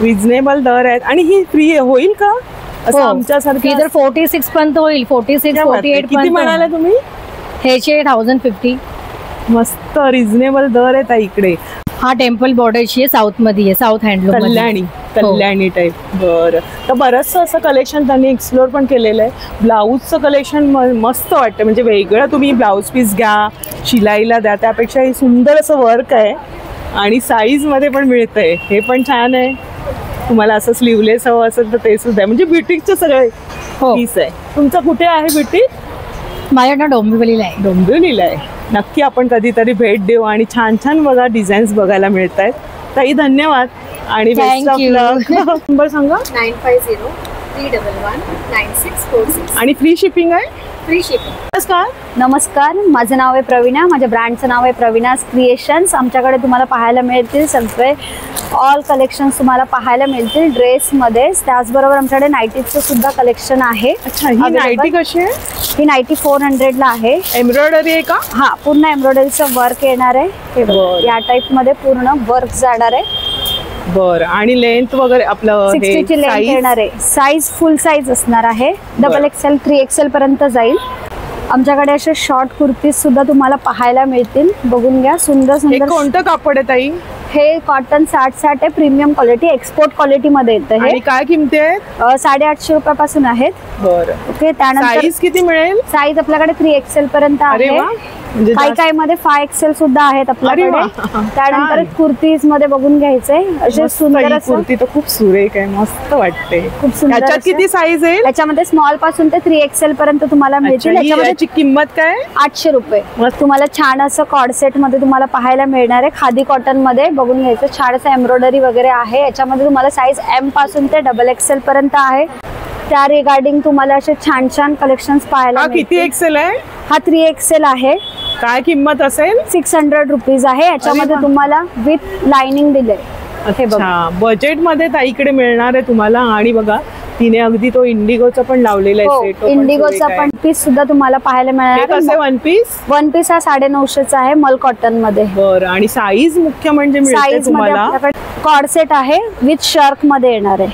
रिझनेबल दर आहेत. आणि ही फ्री होईल का असं आमच्यासारखी? इधर 46 पर्यंत होईल, 46 48 किती म्हणाले तुम्ही? ह्याचे 1050. मस्त रिझनेबल दर आहे ताई इकडे. हा टेम्पल बॉर्डरची आहे, साऊथ मध्ये आहे, साऊथ हँडलूम कल्याणी टाईप. बरं. तर बरंचसं असं कलेक्शन त्यांनी एक्सप्लोर पण केलेलं आहे. ब्लाऊजचं कलेक्शन मस्त वाटतं, म्हणजे वेगळं तुम्ही ब्लाऊज पीस घ्या, शिलाईला द्या, त्यापेक्षा हे सुंदर असं वर्क आहे आणि साईजमध्ये पण मिळतंय. हे पण छान आहे. तुम्हाला असं स्लीवलेस हवं असेल तर ते सुद्धा आहे. म्हणजे ब्युटिकचं सगळं पीस आहे. तुमचं कुठे आहे ब्युटिक? माझ्याकडे डोंबिवलीला आहे. डोंबिवलीला आहे. नक्की आपण कधीतरी भेट देऊ आणि छान छान बघा डिझाईन्स बघायला मिळत आहेत. ताई धन्यवाद आणि बेस्ट ऑफ लक. नंबर सांगा. 9503119646. आणि फ्री शिपिंग आहे? Free shipping. नमस्कार, माझं नाव आहे प्रवीणा. माझ्या ब्रँडचं नाव आहे प्रवीणाज क्रिएशन्स. आमच्याकडे तुम्हाला पाहायला मिळतील सगळे ऑल कलेक्शन्स तुम्हाला पाहायला मिळतील ड्रेसमध्येच. त्याचबरोबर आमच्याकडे नाईटीचं सुद्धा कलेक्शन आहे. अच्छा, ही नाईटी कशी आहे? ही नाईटी 400ला आहे. एम्ब्रॉयडरी आहे का? हा, पूर्ण एम्ब्रॉयडरीचं वर्क येणार आहे. हे या टाईप मध्ये पूर्ण वर्क जाणार आहे. बरं. आणि लेंथ वगैरे आपलं 60 ची लेंथ येणार आहे. साईज फुल साईज असणार आहे. XXL 3XL पर्यंत जाईल. आमच्याकडे असे शॉर्ट कुर्तीज सुद्धा तुम्हाला पाहायला मिळतील. बघून घ्या. सुंदर सुंदर. कोणतं कापड आहे ताई? हे कॉटन 60 आहे. प्रीमियम क्वालिटी, एक्सपोर्ट क्वालिटी मध्ये येतं हे. काय किमती आहेत? 850 रुपयापासून आहेत. बरं. ओके. त्यानंतर साईज किती मिळेल? साईज आपल्याकडे 3XL पर्यंत आहे. काही काही मध्ये 5XL सुद्धा आहेत आपल्याकडे. त्यानंतर कुर्तीज मध्ये बघून घ्यायचे असे सुंदर. कुर्ती तर खूप सुरेख आहे, मस्त वाटते. खूप सुंदर. याच्यात किती साईज आहे? याच्यामध्ये स्मॉल पासून ते 3XL पर्यंत तुम्हाला मिळतील. याची किंमत काय? 800 रुपये. तुम्हाला छान असं कॉर्ड सेट मध्ये तुम्हाला पाहायला मिळणार आहे. खादी कॉटन मध्ये बघून घ्यायचं. छान असं एम्ब्रॉयडरी वगैरे आहे. याच्यामध्ये तुम्हाला साईज M पासून ते XXL पर्यंत आहे. त्या रिगार्डिंग तुम्हाला असे छान छान कलेक्शन्स पाहायला. किती XL आहे? हा 3XL आहे. काय किंमत असेल? 600 रुपीज आहे. याच्यामध्ये तुम्हाला विथ लाइनिंग दिले. बजेट मध्ये ताईकडे मिळणार आहे तुम्हाला. आणि बघा तिने अगदी तो इंडिगोचा पण लावलेला आहे. इंडिगोचा पण पीस सुद्धा तुम्हाला पाहायला मिळणार आहे. वन पीस हा 950चा आहे मल कॉटन मध्ये. बरं. आणि साईज मुख्य म्हणजे साईज मध्ये कॉर्ड सेट आहे विथ शर्क मध्ये येणार आहे.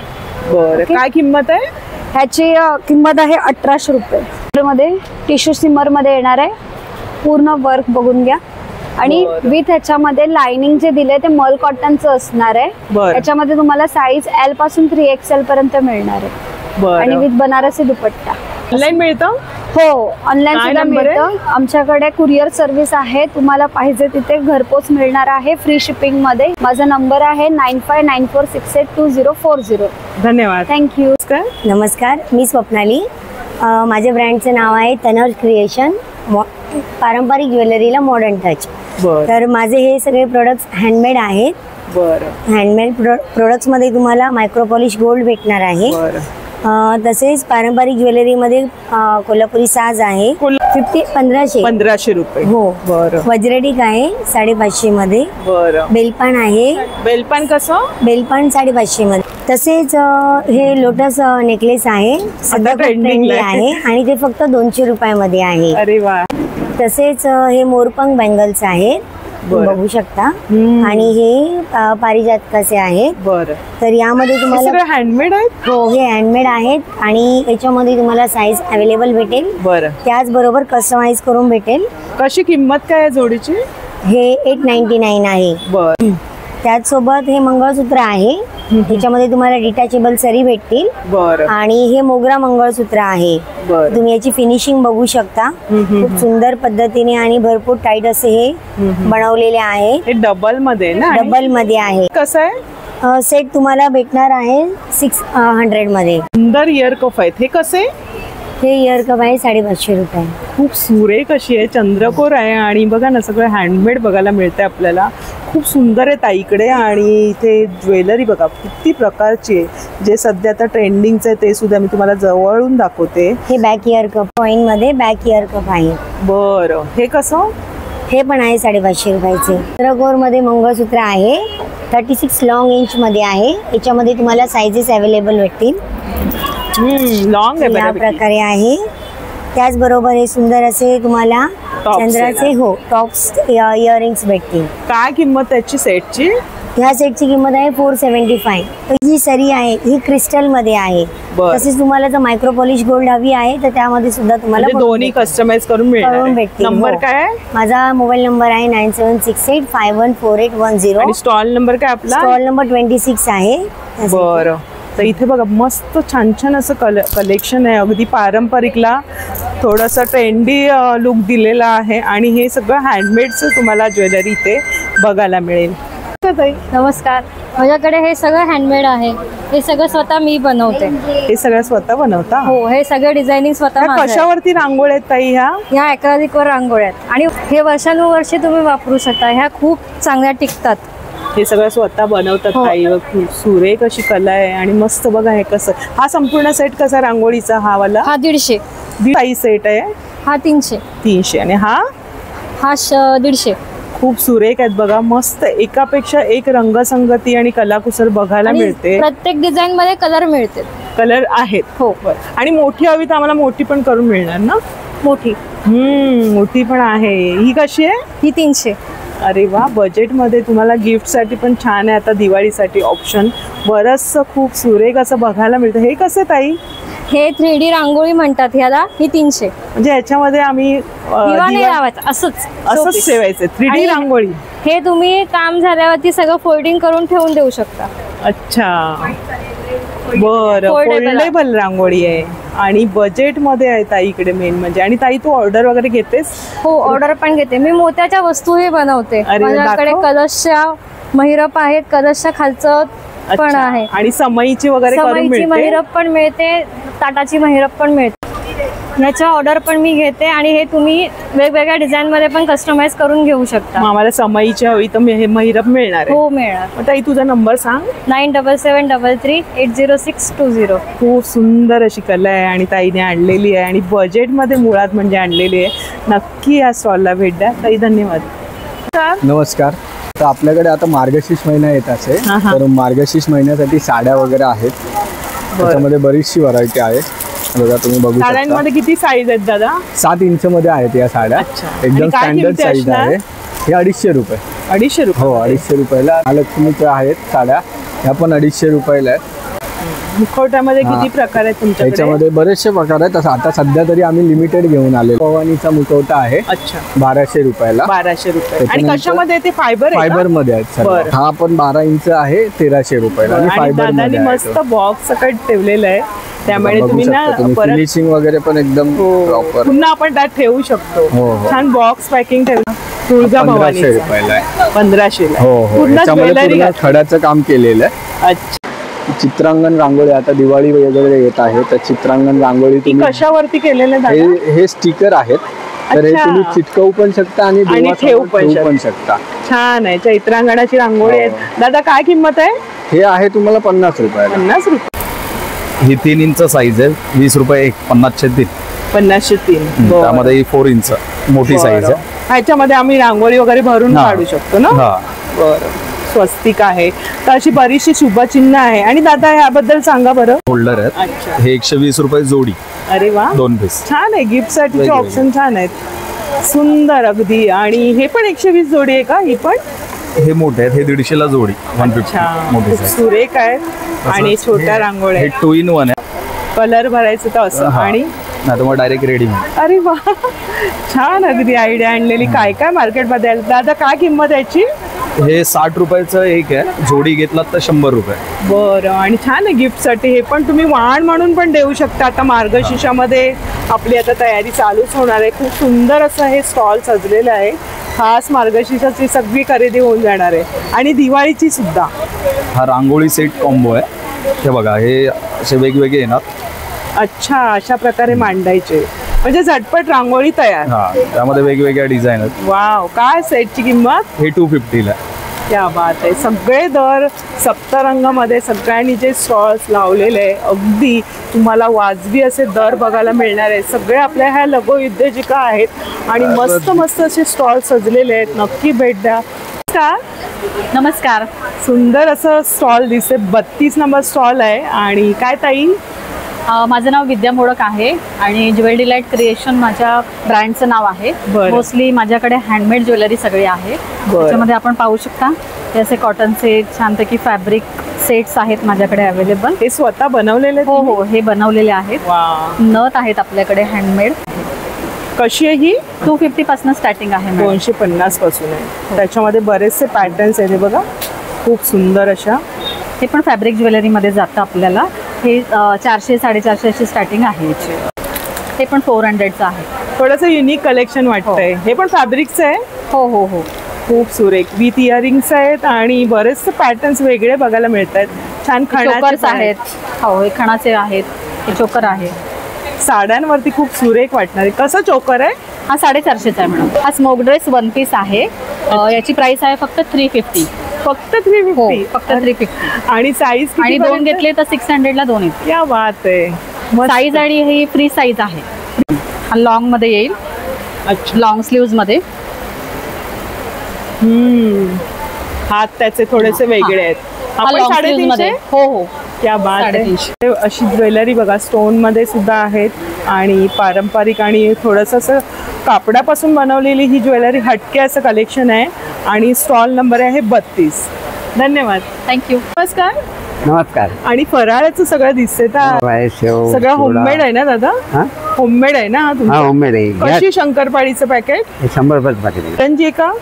बरं. काय किंमत आहे? ह्याची किंमत आहे 1800 रुपये. मध्ये टिश्यू सिमर मध्ये येणार आहे. पूर्ण वर्क बघून घ्या. आणि विथ ह्याच्यामध्ये लाइनिंग जे दिले ते मल कॉटनचं असणार आहे. याच्यामध्ये तुम्हाला साईज L पासून 3XL पर्यंत मिळणार आहे. आणि विथ बनारसी दुपट्टा. ऑनलाईन मिळतं? हो, ऑनलाईन सुद्धा मिळतं. आमच्याकडे कुरिअर सर्व्हिस आहे. तुम्हाला पाहिजे तिथे घरपोच मिळणार आहे फ्री शिपिंग मध्ये. माझा नंबर आहे 9594682040. धन्यवाद. थँक्यू. नमस्कार, मी स्वप्नाली. माझ्या ब्रँडचं नाव आहे तनज क्रिएशन. पारंपरिक ज्वेलरीला मॉडर्न टच. तर माझे हे सगळे प्रोडक्ट्स हँडमेड आहेत. हँडमेड प्रोडक्ट्स मध्ये तुम्हाला मायक्रोपॉलिश गोल्ड भेटणार आहे. तसेच पारंपरिक ज्वेलरीमध्ये कोल्हापुरी साज आहे. 1500 रुपये. हो. वज्रटिक आहे 550 मध्ये. बेलपान आहे. बेलपान कसं? बेलपान 550 मध्ये. तसेच हे लोटस नेकलेस आहे. सध्या ट्रेंडिंग आहे आणि ते फक्त 200 रुपयामध्ये आहे. अरे वा. तसेच हे मोरपंख बँगल्स आहेत. बघू शकता. आणि हे पारिजातकाचे आहेत. तर यामध्ये तुम्हाला हँडमेड आहेत. हो, हे हँडमेड आहेत. आणि याच्यामध्ये तुम्हाला साईज अवेलेबल भेटेल. त्याचबरोबर कस्टमाइज करून भेटेल. कशी किंमत काय जोडीची? हे 899 आहे. त्याचसोबत हे मंगळसूत्र आहे. त्याच्यामध्ये तुम्हाला डिटॅचेबल सरी भेटतील. आणि हे मोगरा मंगळसूत्र आहे. तुम्ही याची फिनिशिंग बघू शकता. खूप सुंदर पद्धतीने आणि भरपूर टाईट असे हे बनवलेले आहे. डबल मध्ये ना? डबल मध्ये आहे. कसं आहे? सेट तुम्हाला भेटणार आहे 600 मध्ये. सुंदर इयर कप आहेत. हे कसे? हे इयर कप आहे 550 रुपये. खूप सुरेख अशी आहे. चंद्रकोर आहे. आणि बघा ना सगळं हँडमेड बघायला मिळतंय आपल्याला. खूप सुंदर आहे ताईकडे. आणि इथे ज्वेलरी बघा किती प्रकारची आहे. जे सध्या आता ट्रेंडिंगचं आहे ते सुद्धा मी तुम्हाला जवळून दाखवते. हे बॅक इयर कप कॉइन मध्ये बॅक इयर कप आहे. बरं. हे कसं? हे पण आहे 550 रुपयाचे. चंद्रकोर मध्ये मंगळसूत्र आहे. 36 लॉंग इंच मध्ये आहे. याच्यामध्ये तुम्हाला साइजेस अवेलेबल भेटतील. लॉंग आहे. या प्रकारे आहे. त्याचबरोबर हे सुंदर असे तुम्हाला चंद्राचे टॉप्स इयरिंग्स भेटतील. काय किंमत त्याची सेटची? ह्या सेटची किंमत आहे 475. ही सरी आहे ही क्रिस्टल मध्ये आहे. तसेच तुम्हाला जर मायक्रो पॉलिश गोल्ड हवी आहे तर त्यामध्ये सुद्धा तुम्हाला दोन्ही कस्टमाइज करून भेटतील. नंबर काय? माझा मोबाईल नंबर आहे 9768514810. आणि स्टॉल नंबर काय आपला? स्टॉल नंबर 26 आहे. बरं. तर इथे बघा मस्त छान छान असं कलेक्शन आहे. अगदी पारंपरिकला थोडंसं ट्रेंडी लुक दिलेला आहे आणि हे सगळं हँडमेडचं तुम्हाला ज्वेलरी इथे बघायला मिळेल. नमस्कार. माझ्याकडे हे सगळं हँडमेड आहे. हे सगळं स्वतः मी बनवते. हे सगळं स्वतः बनवता? हो. हे सगळं डिझायनिंग स्वतः. कशावरती रांगोळ्या आहेत ताई ह्या? ह्या ॲक्रेलिक वर रांगोळ्या आहेत आणि हे वर्षानुवर्षे तुम्ही वापरू शकता. ह्या खूप चांगल्या टिकतात. हे सगळं स्वतः बनवतात ताई. सुरेख अशी कला आहे आणि मस्त बघा हे कसं. हा संपूर्ण सेट कसा रांगोळीचा? हा वाला हा 150. ताई सेट आहे हा 300. 300. आणि हा 150. खूप सुरेख आहेत बघा. मस्त एकापेक्षा एक रंगसंगती आणि कलाकुसर बघायला मिळते. प्रत्येक डिझाईन मध्ये कलर मिळते. कलर आहेत. हो. आणि मोठी हवी तर आम्हाला मोठी पण करून मिळणार ना? मोठी. मोठी पण आहे. ही कशी आहे? ही 300. अरे वा. बजेटमध्ये तुम्हाला गिफ्टसाठी पण छान आहे. आता दिवाळीसाठी ऑप्शन बरंचसं खूप सुरेख असं बघायला मिळतं. हे कसं ताई? हे 3D रांगोळी म्हणतात ह्याला. ही 300. म्हणजे ह्याच्यामध्ये आम्ही असंच ठेवायचं 3D रांगोळी. हे तुम्ही काम झाल्यावरती सगळं फोल्डिंग करून ठेवून देऊ शकता. अच्छा. बरं. फोल्डेबल रांगोळी आहे आणि बजेटमध्ये आहे ताई इकडे मेन म्हणजे. आणि ताई तू ऑर्डर वगैरे घेतेस? हो. ऑर्डर पण घेते मी. मोत्याच्या वस्तू हे बनवते. माझ्याकडे कलशच्या महिरप आहेत. कलशच्या खालचं पण आहे आणि समईची वगैरे समईची महिरप पण मिळते. ताटाची महिरप पण मिळते. ह्याच्या ऑर्डर पण मी घेते आणि हे तुम्ही वेगवेगळ्या डिझाईन मध्ये पण कस्टमाइज करून घेऊ शकता. आम्हाला समईची हवी तर हे महिरप मिळणार? हो मिळणार. ताई तुझा नंबर सांग. 9773803620. खूप सुंदर अशी कला आहे आणि ताईने आणलेली आहे आणि बजेटमध्ये मुळात म्हणजे आणलेली आहे. नक्की या स्टॉलला भेट द्या ताई. धन्यवाद. नमस्कार. तर आपल्याकडे आता मार्गशीर्ष महिना येत असेल तर मार्गशीर्ष महिन्यासाठी साड्या वगैरे आहेत. त्याच्यामध्ये बरीचशी व्हरायटी आहे. बघा तुम्ही बघू शकता. साड्यांमध्ये किती साईज आहेत दादा? 7 इंच मध्ये आहेत या साड्या. एकदम स्टँडर्ड साईज आहे. हे 250 रुपये. 250 रुपये? हो 250 रुपयाला. महालक्ष्मीच्या आहेत साड्या. ह्या पण 250 रुपयाला आहेत. मुखवट्यामध्ये किती प्रकार आहेत तुमच्याकडे? त्याच्यामध्ये बरेचसे प्रकार आहेत. आता सध्या तरी आम्ही लिमिटेड घेऊन आले. पवानीचा मुखवटा आहे 1200 रुपयाला. 1200 रुपये. आणि कशामध्ये ते? फायबर मध्ये आहेत सर. हा पण 12 इंच आहे 1300 रुपयाला. आणि फायबर मध्ये मस्त बॉक्स सकट ठेवलेलं आहे. त्यामुळे तुम्ही ना फिनिशिंग वगैरे पण एकदम प्रॉपर. पुन्हा आपण त्यात ठेवू शकतो. छान बॉक्स पॅकिंग ठेवलं. तुळजाभवानी 1500 रुपयाला आहे. 1500. हो. त्याच्यामध्ये खड्याचं काम केलेलं आहे. अच्छा. चित्रांगण रांगोळी आता दिवाळी वगैरे येत आहे तर चित्रांगण रांगोळी तुम्ही कशावरती केलेलं? हे स्टिकर आहेत. तर हे तुम्ही चिटकवू पण शकता आणि ठेवू पण शकता. छान आहे. चित्रांगणाची रांगोळी आहे. दादा काय किंमत आहे? हे आहे तुम्हाला 50 रुपयाला. 50 रुपये. ही 3 इंच साईज आहे. 20 रुपये एक. 50/3. 50/3. त्यामध्ये 4 इंच मोठी साईज आहे. ह्याच्यामध्ये आम्ही रांगोळी वगैरे भरून काढू शकतो ना? बरं. स्वस्तिक आहे. तर अशी बरीचशी शुभचिन्ह आहे. आणि दादा ह्याबद्दल सांगा बरं. होल्डर आहेत. हे 120 रुपये जोडी. अरे वा. 2 पीस. छान आहे. गिफ्ट साठीचे ऑप्शन छान आहेत. सुंदर अगदी. आणि हे पण 120 जोडी आहे का? ही पण हे मोठे आहेत. हे 150 ला जोडी. 150 मोठे साईज. सुरेख आहेत आणि छोट्या रांगोळ्या. हे 2 in 1 आहे. कलर भरायचं तर असं आणि नाही तर मग डायरेक्ट रेडीमेड. अरे वा. छान अगदी आयडिया आणलेली. काय काय मार्केटमध्ये. दादा काय किंमत याची? हे 60 रुपयाचं एक आहे. जोडी घेतलात तर 100 रुपये. बरं. आणि छान आहे गिफ्टसाठी. हे पण तुम्ही वाण म्हणून पण देऊ शकता. आता मार्गशीर्षामध्ये आपली आता तयारी चालूच होणार आहे. खूप सुंदर असं हे स्टॉल सजलेलं आहे. खास मार्गशीर्षाची सगळी खरेदी होऊन जाणार आहे आणि दिवाळीची सुद्धा. हा रांगोळी सेट कॉम्बो आहे. हे बघा हे असे वेगवेगळे येणार. अच्छा. अशा प्रकारे मांडायचे म्हणजे झटपट रांगोळी तयार. त्यामध्ये वेगवेगळ्या डिझाईन आहेत. वाव. काय सेटची किंमत? हे 250 ला. क्या बात आहे. सगळे दर सप्तरंगामध्ये सगळ्यांनी जे स्टॉल्स लावलेले आहे अगदी तुम्हाला वाजवी असे दर बघायला मिळणार आहे. सगळे आपल्या ह्या लघुउद्योजिका आहेत आणि मस्त मस्त असे स्टॉल सजलेले आहेत. नक्की भेट द्या. नमस्कार. सुंदर असं स्टॉल दिसते. 32 नंबर स्टॉल आहे. आणि काय ताई? माझं नाव विद्या मोडक आहे आणि ज्वेल डिलाइट क्रिएशन माझ्या ब्रँडचं नाव आहे. मोस्टली माझ्याकडे हँडमेड ज्वेलरी सगळी आहे. त्याच्यामध्ये आपण पाहू शकता हे असे कॉटन सेट, छानपैकी फॅब्रिक सेट्स आहेत माझ्याकडे अवेलेबल. हे स्वतः बनवलेले? हो हो, हे बनवलेले आहेत. नथ आहेत आपल्याकडे हँडमेड. कशी आहे ही? 250 पासून स्टार्टिंग आहे. 250 पासून आहे. त्याच्यामध्ये बरेचसे पॅटर्न्स आहेत. बघा खूप सुंदर अशा. हे पण फॅब्रिक ज्वेलरीमध्ये जातं आपल्याला. हे 400 450 अशी स्टार्टिंग आहे याची. हे पण 400चं आहे. थोडंसं युनिक कलेक्शन वाटतंय. हे पण फॅब्रिकचं आहे? हो हो हो. खूप सुरेख विथ इयरिंग्स आहेत आणि बरेचसे पॅटर्न्स वेगळे बघायला मिळत आहेत. छान चोकर्स आहेत. हो, हे खणाचे आहेत. हे चोकर आहे. साड्यांवरती खूप सुरेख वाटणार आहे. कसं चोकर आहे? हा 450चा आहे मॅडम. हा स्मोक ड्रेस 1 पीस आहे. याची प्राइस आहे फक्त 350. फक्त 350? फक्त 350. आणि साईज? आणि 2 घेतले तर 600ला 2 येतील. क्या बात आहे. साईज आणि ही फ्री साईज आहे. हा लॉंग मध्ये येईल. अच्छा, लॉंग स्लीव्ज मध्ये. हात त्याचे थोडेसे वेगळे आहेत. आपण 350? हो हो. क्या बात आहे. अशी ज्वेलरी बघा स्टोन मध्ये सुद्धा आहेत आणि पारंपरिक आणि थोडंसं असं कापडापासून बनवलेली ही ज्वेलरी हटके असं कलेक्शन आहे. आणि स्टॉल नंबर आहे 32. धन्यवाद. थँक्यू. नमस्कार. नमस्कार. आणि फराळाचं सगळं दिसते सगळं होममेड आहे ना दादा? होममेड आहे ना? होममेड आहे. कशी शंकरपाळीचं पॅकेट? 100 रुपयाचं पॅकेट. रंजी का?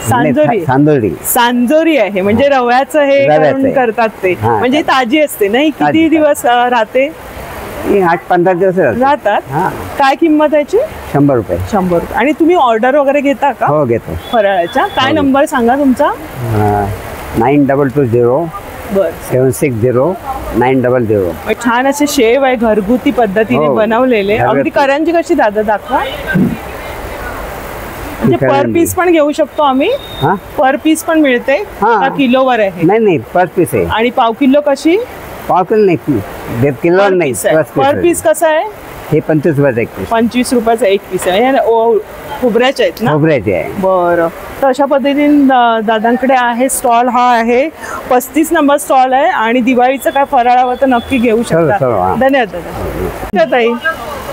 सांजोरी. सांजोरी आहे म्हणजे रव्याचं हे करून करतात ते. म्हणजे ताजी असते नाही? किती दिवस राहते? 8-15 दिवस राहतात. काय किंमत याची? 100 रुपये. 100 रुपये. आणि तुम्ही ऑर्डर वगैरे घेता का? हो घेतो. फराळाच्या. काय नंबर सांगा तुमचा? 9220 760 900. छान असे शेव आहे घरगुती पद्धतीने बनवलेले. अगदी करंजी कशी दादा दाखवा. म्हणजे पर पीस पण घेऊ शकतो आम्ही? पर पीस पण मिळते का किलोवर आहे? नाही पर पीस आहे. आणि पाव किलो कशी? पाव किलो नाही, 1.5 किलो नाही. पर पीस कसं आहे? हे 25 रुपयाचं एक पीस. 25 रुपयाचा एक पीस आहे. खोबऱ्याचे आहेत ना? खोबऱ्याचे आहे. बरं. तर अशा पद्धतीने दादांकडे आहे स्टॉल. हा आहे 35 नंबर स्टॉल आहे. आणि दिवाळीचं काय फराळावर तर नक्की घेऊ शकता. धन्यवाद दादा. ताई,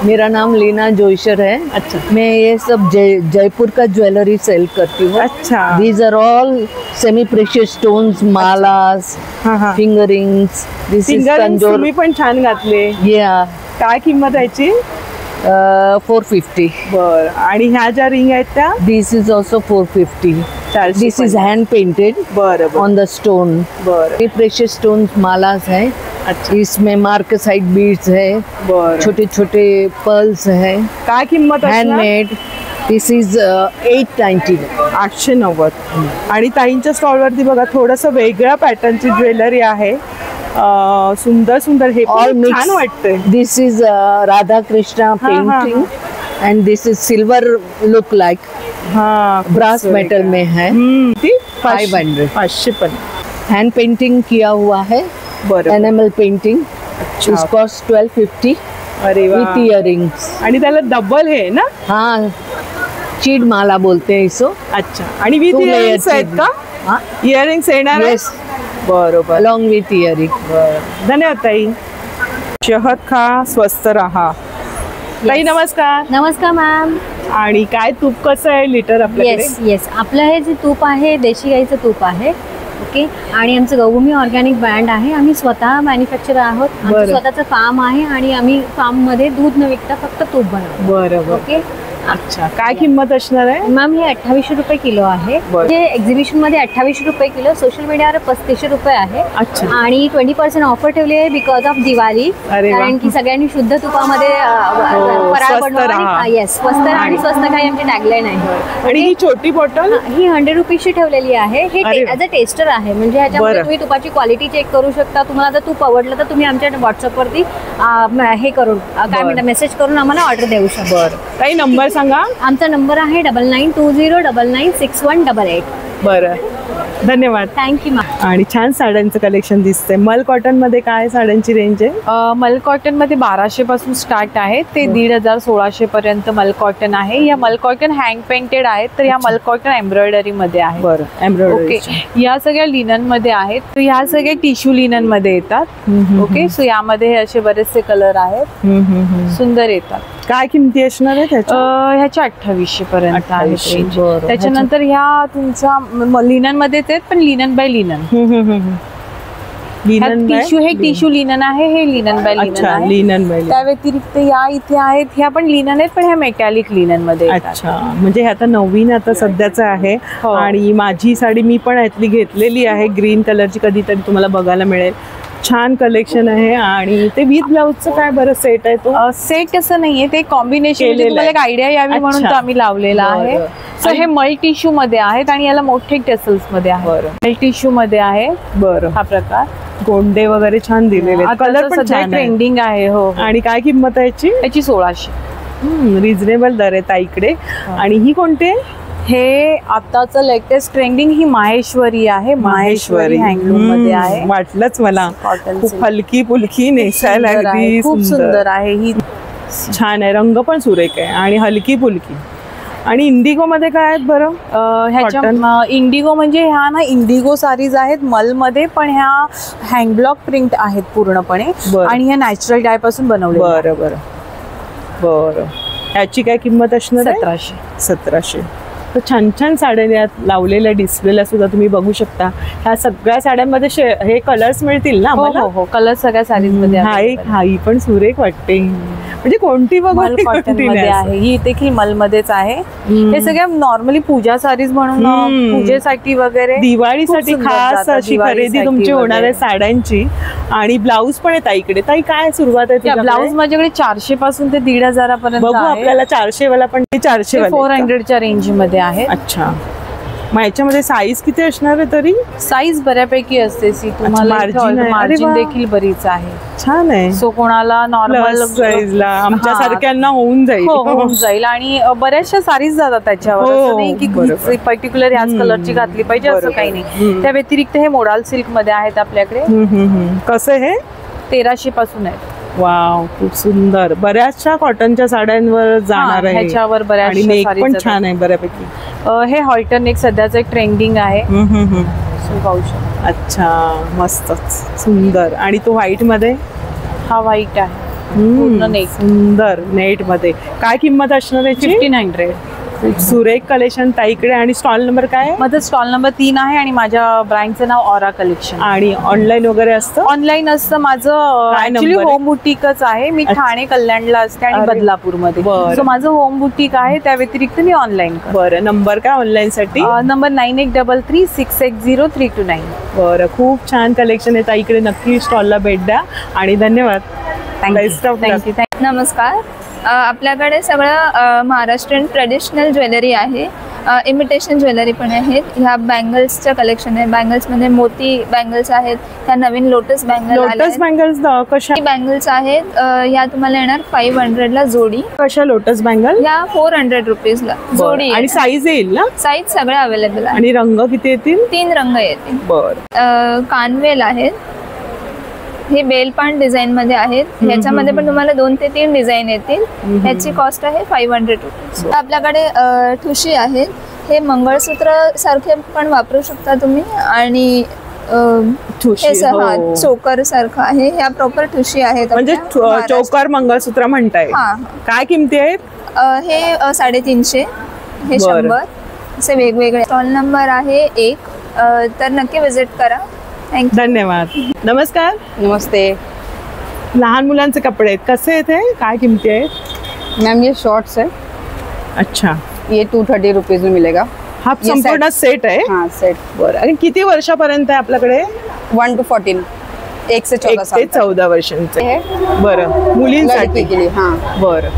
मेरा नाम लीना जोईसर है. अच्छा. मैं ये सब जयपुर का ज्वेलरी सेल करती हूँ. अच्छा. These are all semi precious stones, मालास, finger rings. This is Tanjore. तुम्ही पण छान घातले. काय किंमत याची? 450. बर. आणि ह्या ज्या रिंग आहेत त्या? This is also 450. This is hand painted on the stone. ये प्रेशियस स्टोन्स मालास है. अच्छा. इसमें मार्कसाइट बीड्स है, छोटे छोटे पर्ल्स है. काय किंमत? हैंडमेड. This is 890. 890. आणि ताईंच्या स्टॉलवरती बघा थोडंसं वेगळ्या पॅटर्नची ज्वेलरी आहे. सुंदर सुंदर. हे छान वाटतंय. This is Radha Krishna painting and this is silver look like. Brass metal में है. 500. 550. हैंड पेंटिंग किया हुआ है. Animal painting. इस कॉस्ट 1250. अरे वाह. With earrings. आणि त्याला डबल है ना? हाँ, चीड माला बोलते हैं इसको. अच्छा. आणि विथ इयरिंग्स आहेत का? इयरिंग्स येणार आहे? बरोबर. Along with earring. धन्यवाद ताई. शहद खा स्वस्त रहा. ताई नमस्कार. नमस्कार मॅम. आणि काय तूप कसं आहे लिटर आपल्याकडे? येस आपलं हे जे तूप आहे देशी गाईचं तूप आहे. ओके. आणि आमचं गौभूमी ऑर्गॅनिक ब्रँड आहे. आम्ही स्वतः मॅन्युफॅक्चर आहोत. आमचं स्वतःचं फार्म आहे आणि आम्ही फार्ममध्ये दूध न विकता फक्त तूप बनवतो. बरोबर. ओके. अच्छा. काय किंमत असणार आहे मॅम? हे 2800 रुपये किलो आहे. जे एक्झिबिशन मध्ये 2800 रुपये किलो, सोशल मीडियावर 3500 रुपये आहे. आणि 20% ऑफर ठेवली आहे बिकॉज ऑफ दिवाळी. कारण की सगळ्यांनी शुद्ध तुपामध्ये फराळ बनवा. येस, स्वस्त आणि स्वस्त काही आमची टॅगलाईन आहे. आणि ही छोटी बॉटल ही 100 रुपीजची ठेवलेली आहे. हे ॲज अ टेस्टर आहे. म्हणजे ह्याच्यामध्ये तुम्ही तुपाची क्वालिटी चेक करू शकता. तुम्हाला जर तूप आवडलं तर तुम्ही आमच्या व्हॉट्सअपवरती हे करून काय म्हणतात मेसेज करून आम्हाला ऑर्डर देऊ शकता. बरं. काही नंबर सांगा. आमचा नंबर आहे 9920996188. बरं. धन्यवाद. Thank you ma'am. आणि छान साड्यांचं कलेक्शन दिसतंय. मल कॉटन मध्ये काय साड्यांची रेंज आहे? मल कॉटन मध्ये 1200 पासून स्टार्ट आहे ते 1500-1600 पर्यंत मल कॉटन आहे. या मल कॉटन हँड पेंटेड आहेत, तर या मल कॉटन एम्ब्रॉयडरी मध्ये आहे. बरं, एम्ब्रॉयडरी. ओके, या सगळ्या लिनन मध्ये आहेत. तर ह्या सगळ्या टिश्यू लिनन मध्ये येतात. ओके, सो यामध्ये असे बरेचसे कलर आहेत, सुंदर येतात. काय किमती असणार आहे त्याच्या? ह्याच्या 2800 पर्यंत आहे रेंज. त्याच्यानंतर ह्या तुमचा लिनन मध्येच आहेत, पण लिनन बाय लिनन. टिश्यू हे टिश्यू लिनन आहे, हे लिनन बाय लिनन आहे. Linen by. त्या व्यतिरिक्त या इथे आहेत, ह्या पण लिनन आहेत, पण ह्या मेटॅलिक लिनन मध्ये. अच्छा, म्हणजे हे आता नवीन आता सध्याचं आहे. आणि माझी साडी मी पण यातली घेतलेली आहे ग्रीन कलरची, कधीतरी तुम्हाला बघायला मिळेल. छान कलेक्शन आहे. आणि ते विथ ब्लाउजचं काय बरं सेट आहे? तो सेट असं नाहीये, ते कॉम्बिनेशन तुम्हाला एक आयडिया यावी म्हणून तो आम्ही लावलेला आहे. सो हे मल टिश्यू मध्ये आहेत आणि याला मोठे टेसल्स मध्ये आहे. मल टिश्यू मध्ये आहे. बरं, हा प्रकार. गोंडे वगैरे छान दिलेले, कलर पण छान ट्रेंडिंग आहे. हो. आणि काय किंमत आहे याची? याची 1600. रिझनेबल दर आहे ताईकडे. आणि ही कोणती? हे आताचं लेटेस्ट ट्रेंडिंग ही माहेश्वरी आहे. माहेश्वरी हँडलूम मध्ये आहे. वाटलंच मला, खूप हलकी फुलकी नेसायला अगदी खूप सुंदर आहे. ही छान आहे, रंग पण सुरेख आहे आणि हलकी फुलकी. आणि इंडिगो मध्ये काय आहेत बरं? ह्याच्या इंडिगो म्हणजे ह्या ना इंडिगो साडीज आहेत मल मध्ये, पण ह्या हँडब्लॉक प्रिंट आहेत पूर्णपणे आणि ह्या नॅचरल डाय पासून बनवले. बरं बरं बरं. याची काय किंमत असणार? 1700. तर छान छान साड्या यात लावलेल्या डिस्प्लेला सुद्धा तुम्ही बघू शकता. ह्या सगळ्या साड्यांमध्ये हे कलर्स मिळतील ना? हो, कलर सगळ्या साडीज मध्ये. हा ही पण सुरेख वाटते, म्हणजे कोणती मल कॉटन मध्ये आहे. ही देखील मल मध्येच आहे. हे सगळ्या नॉर्मली पूजा साडीज म्हणून पूजेसाठी वगैरे, दिवाळीसाठी खास अशी खरेदी तुमची होणार आहे साड्यांची. आणि ब्लाऊज पण आहे ताईकडे. ताई काय सुरुवात आहे? ब्लाऊज माझ्याकडे 400 पासून ते 1500 पर्यंत. बघू आपल्याला 400 वाला, पण 400 400च्या रेंज मध्ये आहे. अच्छा, मग याच्यामध्ये साईज किती असणार आहे तरी? साईज बऱ्यापैकी असते. तुम्हाला मार्जिन देखील बरीच आहे. छान आहे. सो कोणाला नॉर्मल साईजला आमच्या सारख्यांना होऊन जाईल. होऊन जाईल. आणि बऱ्याचशा साडीज जातात त्याच्यावर. असं नाही की पर्टिक्युलर याच कलरची घातली पाहिजे असं काही नाही. त्या व्यतिरिक्त हे मोडाल सिल्क मध्ये आहेत आपल्याकडे. कसं हे? 1300 पासून आहेत. वाव, खूप सुंदर. बऱ्याचशा कॉटनच्या साड्यांवर जाणार आहे ह्याच्यावर. बऱ्याच नेक पण छान आहे बऱ्यापैकी. हे हॉल्टर नेक सध्याचं एक ट्रेंडिंग आहे. अच्छा, मस्तच सुंदर. आणि तो व्हाईट मध्ये? हा व्हाईट आहे, पूर्ण नेक, सुंदर नेट मध्ये. काय किंमत असणार याची? 1500. सुरेख कलेक्शन ताईकडे. आणि स्टॉल नंबर काय आहे? माझं स्टॉल नंबर 3 आहे आणि माझ्या ब्रँडचं नाव ऑरा कलेक्शन. आणि ऑनलाईन वगैरे असतं? ऑनलाईन असतं. माझं ऍक्च्युली होम बुटीकच आहे. मी ठाणे कल्याणला असते आणि बदलापूरमध्ये. सो माझं होम बुटीक आहे. त्या व्यतिरिक्त मी ऑनलाईन. बरं, नंबर काय ऑनलाईन साठी? नंबर 9833610329. बरं, खूप छान कलेक्शन आहे ताईकडे. नक्की स्टॉलला भेट द्या आणि धन्यवाद. थँक्यू. नमस्कार. आपल्याकडे सगळं महाराष्ट्रीयन ट्रेडिशनल ज्वेलरी आहे. इमिटेशन ज्वेलरी पण आहेत. ह्या बँगल्सचं कलेक्शन आहे. बँगल्समध्ये मोती बँगल्स आहेत. ह्या नवीन लोटस बँगल्स कशा बँगल्स आहेत. ह्या तुम्हाला येणार 500ला जोडी. कशा लोटस बँगल? ह्या 400 रुपीजला जोडी. आणि साईज येईल ना? साईज सगळ्या अवेलेबल आहे. आणि रंग किती येतील? 3 रंग येतील. बरं. कानवेल आहेत. हे बेलपांड डिझाईन मध्ये आहेत. ह्याच्यामध्ये पण तुम्हाला 2 ते 3 डिझाईन येतील. ह्याची कॉस्ट आहे 500 रुपीज. आपल्याकडे ठुशी आहेत. हे मंगळसूत्र सारखे पण वापरू शकता तुम्ही. आणि चोकर सारखं आहे. ह्या प्रॉपर ठुशी आहेत. म्हणजे चोकर मंगळसूत्र म्हणताय. काय किमती आहेत? हे 350. हे 100. असे वेगवेगळे. स्टॉल नंबर आहे 1. तर नक्की विजिट करा. धन्यवाद. नमस्कार. नमस्ते. लहान मुलांचे कपडे आहेत, कसे आहेत हे? काय किमती आहेत? मैम ये शॉर्ट्स है. अच्छा. ये 230 रुपीज में मिलेगा. हा संपूर्ण सेट आहे? हाँ सेट. बरं. आणि किती वर्षापर्यंत आहे आपल्याकडे? 1 to 14. 1 से 14 साल. 1 ते 14 वर्षांचे. बरं. मुलींसाठी के लिए. हाँ. बरं.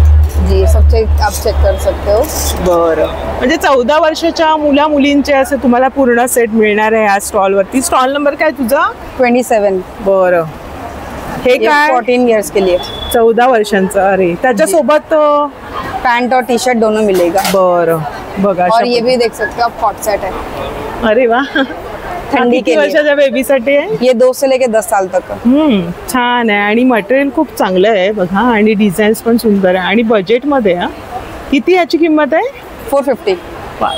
जी सब चेक आप चेक कर सकते हो. बरं. म्हणजे 14 वर्षाच्या मुलींचे असे तुम्हाला पूर्ण सेट मिळणार आहे या स्टॉल वरती. स्टॉल नंबर काय तुझा? 27. बरं. हे काय? 14 इयर्स के लिए. 14 वर्षांचं. अरे, त्याच्यासोबत पैंट और टी शर्ट दोनों मिलेगा. बरं. बघा. और ये भी देख सकते हो आप, कॉट सेट है. अरे वा, ठंडी के लिए। वर्षाच्या बेबीसाठी आहे? ये 2 से लेके 10 साल तक। छान आहे आणि मटेरियल खूप चांगलं आहे बघा आणि डिझाईन्स पण सुंदर आहे आणि बजेटमध्ये आहे। किती याची किंमत आहे? 450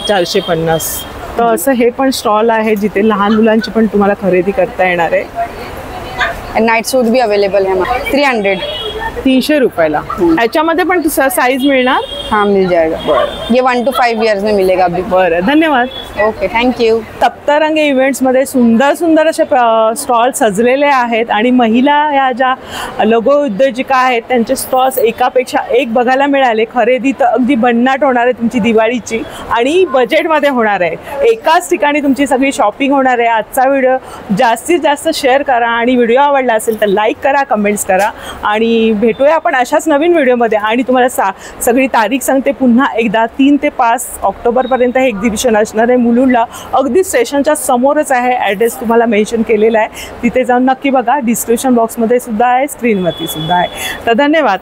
450। तर असं हे पण स्टॉल आहे जिथे लहान मुलांची पण तुम्हाला खरेदी करता येणार आहे। नाइट सूट भी अवेलेबल है हमारे 300 300 रुपयाला। याच्यामध्ये पण साइज मिळणार? हाँ मिल जाएगा। बरं ये 1 to 5 इयर्स में मिलेगा अभी। बरं धन्यवाद। Okay thank you. सप्तरंगी इव्हेंट्समध्ये सुंदर सुंदर असे स्टॉल सजलेले आहेत आणि महिला या ज्या लघु उद्योजिका आहेत त्यांचे स्टॉल्स एकापेक्षा एक बघायला मिळाले। खरेदी तर अगदी भन्नाट होणार आहे तुमची दिवाळीची आणि बजेटमध्ये होणार आहे। एकाच ठिकाणी तुमची सगळी शॉपिंग होणार आहे। आजचा व्हिडिओ जास्तीत जास्त शेअर करा आणि व्हिडिओ आवडला असेल तर लाईक करा, कमेंट्स करा आणि भेटूया आपण अशाच नवीन व्हिडिओमध्ये। आणि तुम्हाला सगळी तारीख सांगते पुन्हा एकदा 3 ते 5 ऑक्टोबरपर्यंत हे एक्झिबिशन असणार आहे मुलुंडला। अगदी स्टेशनच्या समोरच आहे। ॲड्रेस तुम्हाला मेन्शन केलेला आहे, तिथे जाऊन नक्की बघा। डिस्क्रिप्शन बॉक्समध्ये सुद्धा आहे, स्क्रीनवरती सुद्धा आहे। तर धन्यवाद।